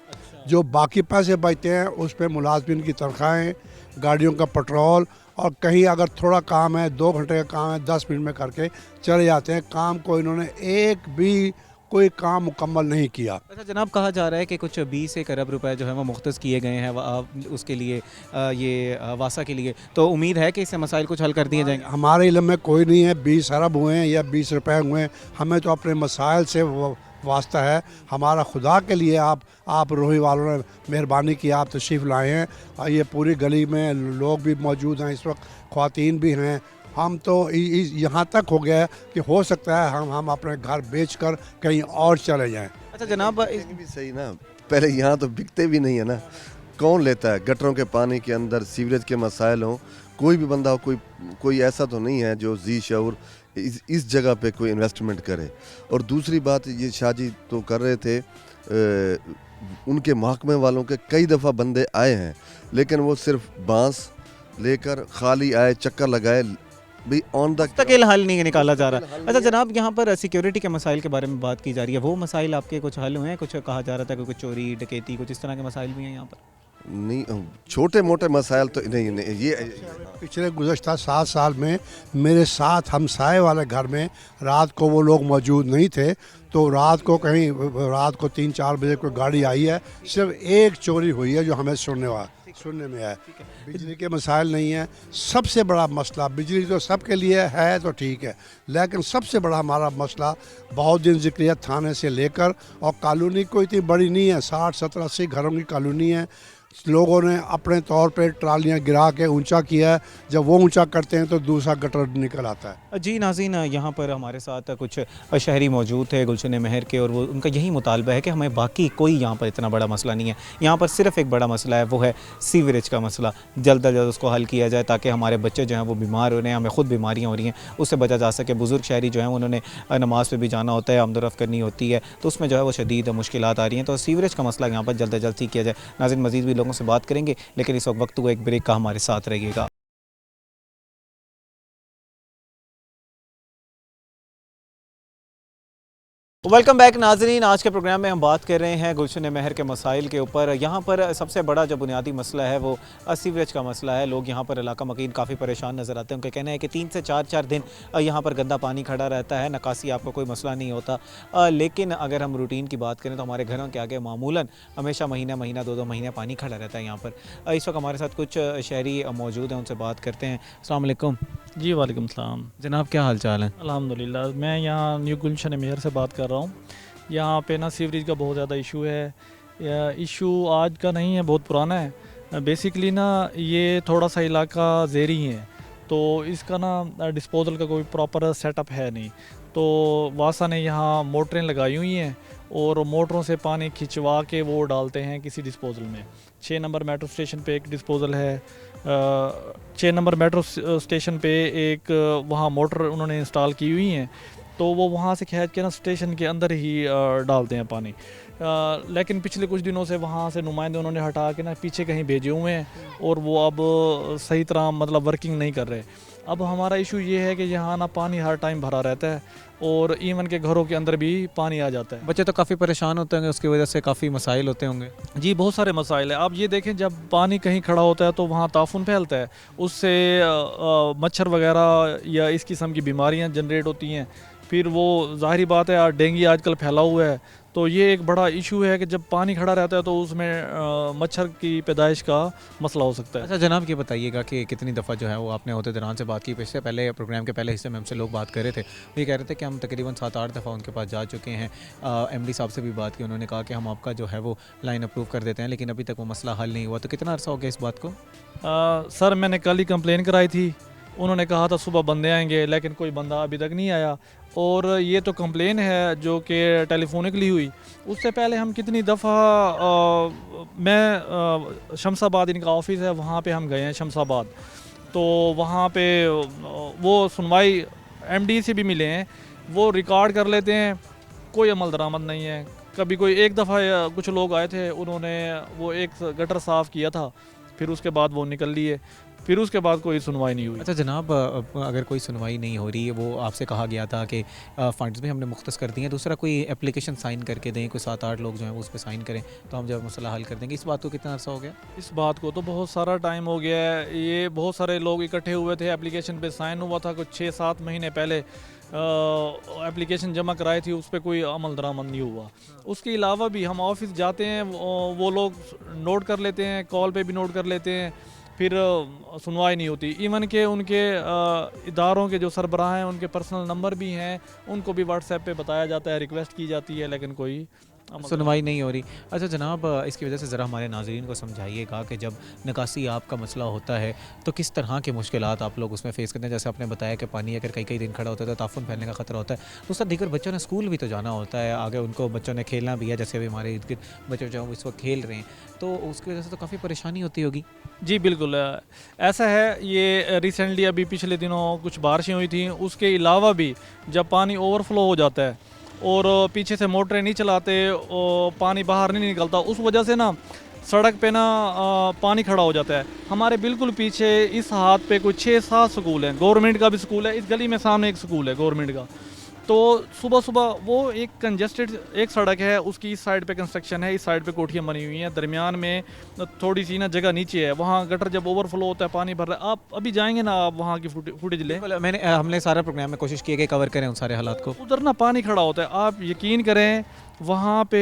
जो बाकी पैसे बचते हैं उस पर मुलाजमिन की तनख्वाहें, गाड़ियों का पेट्रोल और कहीं अगर थोड़ा काम है 2 घंटे का काम है 10 मिनट में करके चले जाते हैं। काम को इन्होंने एक भी कोई काम मुकम्मल नहीं किया। अच्छा जनाब, कहा जा रहा है कि कुछ 20 अरब रुपए जो है वो मुख्तस किए गए हैं उसके लिए, ये वासा के लिए, तो उम्मीद है कि इससे मसाइल कुछ हल कर दिए जाएंगे? हमारे इल्म में कोई नहीं है 20 अरब हुए हैं या 20 रुपए हुए हैं, हमें तो अपने मसाइल से वास्ता है। हमारा खुदा के लिए आप रोही वालों ने मेहरबानी की, आप तशरीफ़ लाए हैं और ये पूरी गली में लोग भी मौजूद हैं, इस वक्त ख़वातीन भी हैं। हम तो यहाँ तक हो गया है कि हो सकता है हम अपने घर बेचकर कहीं और चले जाएं। अच्छा जनाब, भी सही ना, पहले यहाँ तो बिकते भी नहीं है ना, कौन लेता है? गटरों के पानी के अंदर सीवरेज के मसाइल हों, कोई भी बंदा हो, कोई ऐसा तो नहीं है जो जी शऊर इस जगह पे कोई इन्वेस्टमेंट करे। और दूसरी बात ये शाहजी तो कर रहे थे, उनके महकमे वालों के कई दफ़ा बंदे आए हैं लेकिन वो सिर्फ बांस लेकर खाली आए, चक्कर लगाए, भी ऑन द मुस्तकिल हल नहीं निकाला जा रहा। अच्छा जनाब, यहाँ पर सिक्योरिटी के मसाइल के बारे में बात की जा रही है, वो मसाइल आपके कुछ हल हुए हैं? कुछ कहा जा रहा था कि कुछ चोरी डकैती कुछ इस तरह के मसाइल भी हैं यहाँ पर? नहीं, छोटे मोटे मसाइल तो नहीं ये पिछले गुज़श्ता 7 साल में मेरे साथ हमसाए वाले घर में रात को वो लोग मौजूद नहीं थे, तो रात को 3-4 बजे कोई गाड़ी आई है, सिर्फ एक चोरी हुई है जो हमें सुनने में है। बिजली के मसाइल नहीं है। सबसे बड़ा मसला, बिजली तो सबके लिए है तो ठीक है, लेकिन सबसे बड़ा हमारा मसला बहुत दिन ज़िक्रिया थाने से लेकर, और कॉलोनी कोई इतनी बड़ी नहीं है, 60-70-80 घरों की कॉलोनी है। लोगों ने अपने तौर पे ट्रालियाँ गिरा के ऊंचा किया है, जब वो ऊंचा करते हैं तो दूसरा गटर निकल आता है। जी नाज़रीन, यहाँ पर हमारे साथ कुछ शहरी मौजूद थे गुलशन महर के, और वो उनका यही मुतालबा है कि हमें बाकी कोई यहाँ पर इतना बड़ा मसला नहीं है, यहाँ पर सिर्फ एक बड़ा मसला है, वो है सीवरेज का मसला। जल्द अज जल्द उसको हल किया जाए ताकि हमारे बच्चे जो हैं वो बीमार हो रहे हैं, हमें ख़ुद बीमारियाँ हो रही हैं, उससे बचा जा सके। बुज़ुर्ग शहरी जो हैं उन्होंने नमाज़ पर भी जाना होता है, आमदोरफ़्त करनी होती है, तो उसमें जो है वो शदीद मुश्किलात आ रही हैं। तो सीवरेज का मसला यहाँ पर जल्द अज जल्द ठीक किया जाए। नाज़रीन, मज़ीद भी लोगों से बात करेंगे, लेकिन इस वक्त को एक ब्रेक का हमारे साथ रहिएगा। वेलकम बैक नाजरीन, आज के प्रोग्राम में हम बात कर रहे हैं गुलशन महर के मसाइल के ऊपर। यहाँ पर सबसे बड़ा जो बुनियादी मसला है वो सीवरेज का मसला है। लोग यहाँ पर इलाका मकीन काफ़ी परेशान नज़र आते हैं। उनका कहना है कि 3 से 4 दिन यहाँ पर गंदा पानी खड़ा रहता है, निकासी आपको कोई मसला नहीं होता, लेकिन अगर हम रूटीन की बात करें तो हमारे घरों के आगे मामूलन हमेशा महीना 2 महीने पानी खड़ा रहता है यहाँ पर। इस वक्त हमारे साथ कुछ शहरी मौजूद हैं, उनसे बात करते हैं। अस्सलाम वालेकुम। जी वालेकुम सलाम जनाब, क्या हाल चाल है? अल्हम्दुलिल्लाह। मैं यहाँ न्यू गुलशन महर से बात कर रहा हूँ। यहाँ पे ना सीवरेज का बहुत ज़्यादा इशू है। इशू आज का नहीं है, बहुत पुराना है। बेसिकली ना ये थोड़ा सा इलाका ज़ेरी है, तो इसका ना डिस्पोजल का कोई प्रॉपर सेटअप है नहीं। तो वासा ने यहाँ मोटरें लगाई हुई हैं और मोटरों से पानी खिंचवा के वो डालते हैं किसी डिस्पोजल में। 6 नंबर मेट्रो स्टेशन पे एक डिस्पोजल है, 6 नंबर मेट्रो स्टेशन पे एक वहाँ मोटर उन्होंने इंस्टॉल की हुई हैं, तो वो वहाँ से खींच के ना स्टेशन के अंदर ही डालते हैं पानी। लेकिन पिछले कुछ दिनों से वहाँ से नुमाइंदे उन्होंने हटा के ना पीछे कहीं भेजे हुए हैं और वो अब सही तरह मतलब वर्किंग नहीं कर रहे। अब हमारा इशू ये है कि यहाँ ना पानी हर टाइम भरा रहता है और इवन के घरों के अंदर भी पानी आ जाता है। बच्चे तो काफ़ी परेशान होते होंगे, उसकी वजह से काफ़ी मसाइल होते होंगे। जी, बहुत सारे मसाइल हैं। आप ये देखें, जब पानी कहीं खड़ा होता है तो वहाँ ताफुन फैलता है, उससे मच्छर वगैरह या इस किस्म की बीमारियाँ जनरेट होती हैं। फिर वो ज़ाहिर बात है डेंगू आजकल फैला हुआ है, तो ये एक बड़ा इशू है कि जब पानी खड़ा रहता है तो उसमें मच्छर की पैदाइश का मसला हो सकता है। अच्छा जनाब, ये बताइएगा कि कितनी दफ़ा जो है वो आपने होते दौरान से बात की, इससे पहले प्रोग्राम के पहले हिस्से में हमसे लोग बात कर रहे थे, वो ये कह रहे थे कि हम तकरीबन 7-8 दफ़ा उनके पास जा चुके हैं, MD साहब से भी बात की, उन्होंने कहा कि हम आपका जो है वो लाइन अप्रूव कर देते हैं, लेकिन अभी तक वो मसला हल नहीं हुआ। तो कितना अर्सा हो गया इस बात को? सर मैंने कल ही कंप्लेन कराई थी, उन्होंने कहा था सुबह बंदे आएंगे, लेकिन कोई बंदा अभी तक नहीं आया। और ये तो कंप्लेन है जो कि टेलीफोनिकली हुई, उससे पहले हम कितनी दफ़ा मैं शमशाबाद इनका ऑफिस है, वहाँ पे हम गए हैं शमशाबाद, तो वहाँ पे वो सुनवाई MD से भी मिले हैं, वो रिकॉर्ड कर लेते हैं, कोई अमल दरामद नहीं है। कभी कोई एक दफ़ा कुछ लोग आए थे, उन्होंने वो एक गटर साफ़ किया था, फिर उसके बाद वो निकल लिए, फिर उसके बाद कोई सुनवाई नहीं हुई। अच्छा जनाब, अगर कोई सुनवाई नहीं हो रही है, वो आपसे कहा गया था कि फ़ंड्स भी हमने मुख्तस कर दिए हैं, दूसरा कोई एप्लीकेशन साइन करके दें, कोई 7-8 लोग जो हैं वो उस पर साइन करें तो हम जब मसला हल कर देंगे, इस बात को कितना अर्सा हो गया? इस बात को तो बहुत सारा टाइम हो गया है, ये बहुत सारे लोग इकट्ठे हुए थे, एप्लीकेशन पे साइन हुआ था कुछ 6-7 महीने पहले, एप्लीकेशन जमा कराई थी, उस पर कोई अमल दरामद नहीं हुआ। उसके अलावा भी हम ऑफिस जाते हैं, वो लोग नोट कर लेते हैं, कॉल पे भी नोट कर लेते हैं, फिर सुनवाई नहीं होती। इवन के उनके इदारों के जो सरबराह हैं उनके पर्सनल नंबर भी हैं, उनको भी व्हाट्सएप पे बताया जाता है, रिक्वेस्ट की जाती है, लेकिन कोई सुनवाई नहीं हो रही। अच्छा जनाब, इसकी वजह से ज़रा हमारे नाज़रीन को समझाइएगा कि जब निकासी आपका मसला होता है तो किस तरह के मुश्किलात आप लोग उसमें फ़ेस करते हैं। जैसे आपने बताया कि पानी अगर कई दिन खड़ा होता है तो ताफ़ुन फैलने का ख़तरा होता है, दूसरा दीगर बच्चों ने स्कूल भी तो जाना होता है, आगे उनको बच्चों ने खेलना भी है, जैसे अभी हमारे इर्द गिर्द बच्चे जो इस वक्त खेल रहे हैं, तो उसकी वजह से तो काफ़ी परेशानी होती होगी। जी बिल्कुल ऐसा है। ये रिसेंटली अभी पिछले दिनों कुछ बारिशें हुई थी, उसके अलावा भी जब पानी ओवरफ्लो हो जाता है और पीछे से मोटरें नहीं चलाते और पानी बाहर नहीं निकलता, उस वजह से ना सड़क पे ना पानी खड़ा हो जाता है। हमारे बिल्कुल पीछे इस हाथ पे कुछ 6-7 स्कूल हैं, गवर्नमेंट का भी स्कूल है, इस गली में सामने एक स्कूल है गवर्नमेंट का। तो सुबह सुबह वो एक कंजेस्टेड एक सड़क है, उसकी इस साइड पे कंस्ट्रक्शन है, इस साइड पे कोठियाँ बनी हुई हैं, दरमियान में थोड़ी सी ना जगह नीचे है, वहाँ गटर जब ओवरफ्लो होता है पानी भर रहा है, आप अभी जाएंगे ना, आप वहाँ की फुटेज लें। हमने सारा प्रोग्राम में कोशिश की है कि कवर करें उन सारे हालात को। उधर ना पानी खड़ा होता है, आप यकीन करें वहाँ पे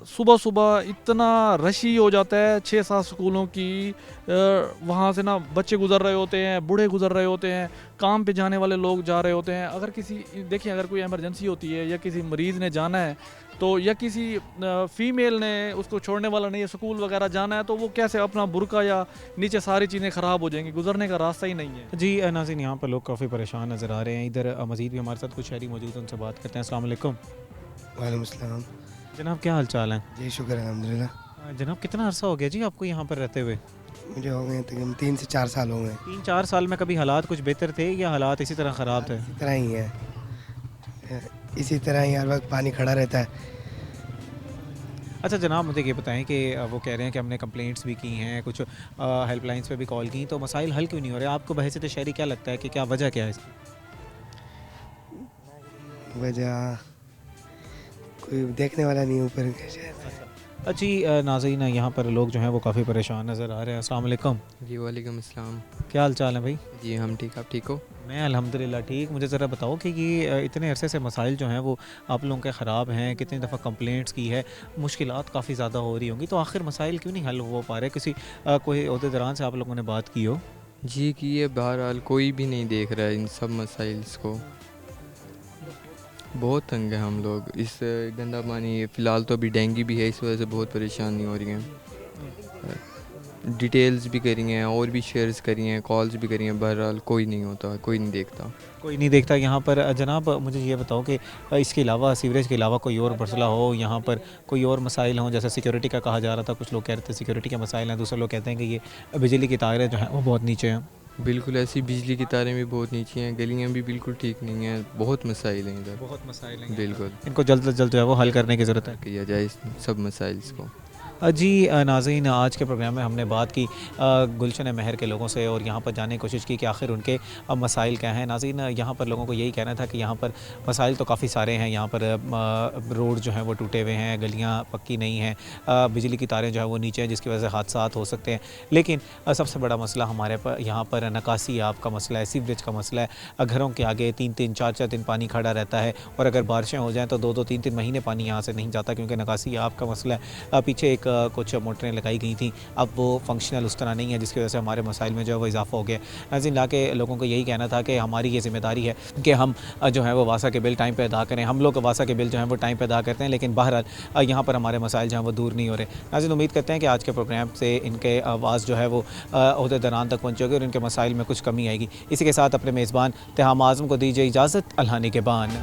सुबह सुबह इतना रशी हो जाता है, 6-7 स्कूलों की वहाँ से ना बच्चे गुजर रहे होते हैं, बूढ़े गुजर रहे होते हैं, काम पे जाने वाले लोग जा रहे होते हैं। अगर किसी देखिए अगर कोई इमरजेंसी होती है या किसी मरीज़ ने जाना है तो, या किसी फ़ीमेल ने उसको छोड़ने वाला नहीं है, स्कूल वगैरह जाना है, तो वो कैसे अपना बुरका या नीचे सारी चीज़ें ख़राब हो जाएंगी, गुजरने का रास्ता ही नहीं है। जी नाज़रीन, यहाँ पर लोग काफ़ी परेशान नज़र आ रहे हैं। इधर मज़ीद भी हमारे साथ कुछ शहरी मौजूद हैं, उनसे बात करते हैं। अस्सलाम वालेकुम। वालेकुम अस्सलाम। जनाब क्या हाल चाल है? जी शुक्र है अल्हम्दुलिल्लाह। जनाब कितना अरसा हो गया जी आपको यहाँ पर रहते हुए? मुझे हो गए तकरीबन 3 से 4 साल हो गए। 3-4 साल में कभी हालात कुछ बेहतर थे या हालात इसी तरह ख़राब थे? इसी तरह ही है, इसी तरह ही हर वक्त पानी खड़ा रहता है। अच्छा जनाब, मुझे ये बताएं कि वो कह रहे हैं कि हमने कंप्लेंट्स भी की हैं, कुछ हेल्पलाइंस पे भी कॉल की, तो मसाइल हल क्यों नहीं हो रहे? आपको बहैसियत शहरी क्या लगता है कि क्या वजह क्या है इसकी? वजह कोई देखने वाला नहीं ऊपर के। जी नाज़रीन, यहाँ पर लोग जो हैं वो काफ़ी परेशान नज़र आ रहे हैं। अस्सलाम वालेकुम। जी वालेकुम अस्सलाम। क्या हाल चाल है भाई? जी हम ठीक, आप ठीक हो? मैं अल्हम्दुलिल्लाह ठीक। मुझे ज़रा बताओ कि ये इतने अरसे से मसाइल जो हैं वो आप लोगों के ख़राब हैं, कितनी दफ़ा कंप्लेंट्स की है, मुश्किलात काफ़ी ज़्यादा हो रही होंगी, तो आखिर मसाइल क्यों नहीं हल हो पा रहे? किसी कोई ओहदेदारान से आप लोगों ने बात की हो? जी की है, बहरहाल कोई भी नहीं देख रहा है इन सब मसाइल्स को। बहुत तंग है हम लोग, इस गंदा पानी, फ़िलहाल तो अभी डेंगू भी है, इस वजह से बहुत परेशानी हो रही है। डिटेल्स भी करी हैं और भी शेयर्स करी हैं, कॉल्स भी करी हैं, बहरहाल कोई नहीं होता, कोई नहीं देखता। कोई नहीं देखता यहाँ पर। जनाब मुझे ये बताओ कि इसके अलावा, सीवरेज के अलावा कोई और मसला हो, यहाँ पर कोई और मसाइल हों? जैसे सिक्योरिटी का कहा जा रहा था, कुछ लोग कह रहे थे सिक्योरिटी के मसाइल हैं, दूसरे लोग कहते हैं कि ये बिजली की तारें जो हैं वो बहुत नीचे हैं। बिल्कुल ऐसी बिजली की तारें भी बहुत नीचे हैं, गलियाँ भी बिल्कुल ठीक नहीं हैं, बहुत मसाइल हैं इधर, बहुत मसाइल हैं। बिल्कुल इनको जल्द से जल्द जो है वो हल करने की ज़रूरत है। किया जाए सब मसाइल्स को। जी नाज़रीन, आज के प्रोग्राम में हमने बात की गुलशन महर के लोगों से और यहाँ पर जानने की कोशिश की कि आखिर उनके मसाइल क्या हैं। नाज़रीन, यहाँ पर लोगों को यही कहना था कि यहाँ पर मसाइल तो काफ़ी सारे हैं। यहाँ पर रोड जो हैं वो टूटे हुए हैं, गलियाँ पक्की नहीं हैं, बिजली की तारें जो है वो नीचे हैं, जिसकी वजह से हादसात हो सकते हैं। लेकिन सबसे बड़ा मसला हमारे यहाँ पर नकासी आब का मसला है, सीवरेज का मसला है। घरों के आगे 3-3, 4-4 दिन पानी खड़ा रहता है और अगर बारिशें हो जाएँ तो 2-2, 3-3 महीने पानी यहाँ से नहीं जाता, क्योंकि नकासी आब का मसला है। पीछे एक कुछ मोटरें लगाई गई थी, अब वो फंक्शनल उस तरह नहीं है, जिसकी वजह से हमारे मसाइल में जो है वो इजाफा हो गया। नाज़रीन, ला के लोगों को यही कहना था कि हमारी ये ज़िम्मेदारी है कि हम जो है वो वासा के बिल टाइम पे अदा करें। हम लोग वासा के बिल जो है वो टाइम पे अदा करते हैं, लेकिन बहरहाल यहाँ पर हमारे मसाइल जो हैं वो दूर नहीं हो रहे। नाज़रीन, उम्मीद करते हैं कि आज के प्रोग्राम से इनके आवाज़ जो है वो ओहदेदारान तक पहुँचेगी और इनके मसाइल में कुछ कमी आएगी। इसी के साथ अपने मेज़बान तिहाम आज़म को दीजिए इजाज़त। अल्लाह निगहबान।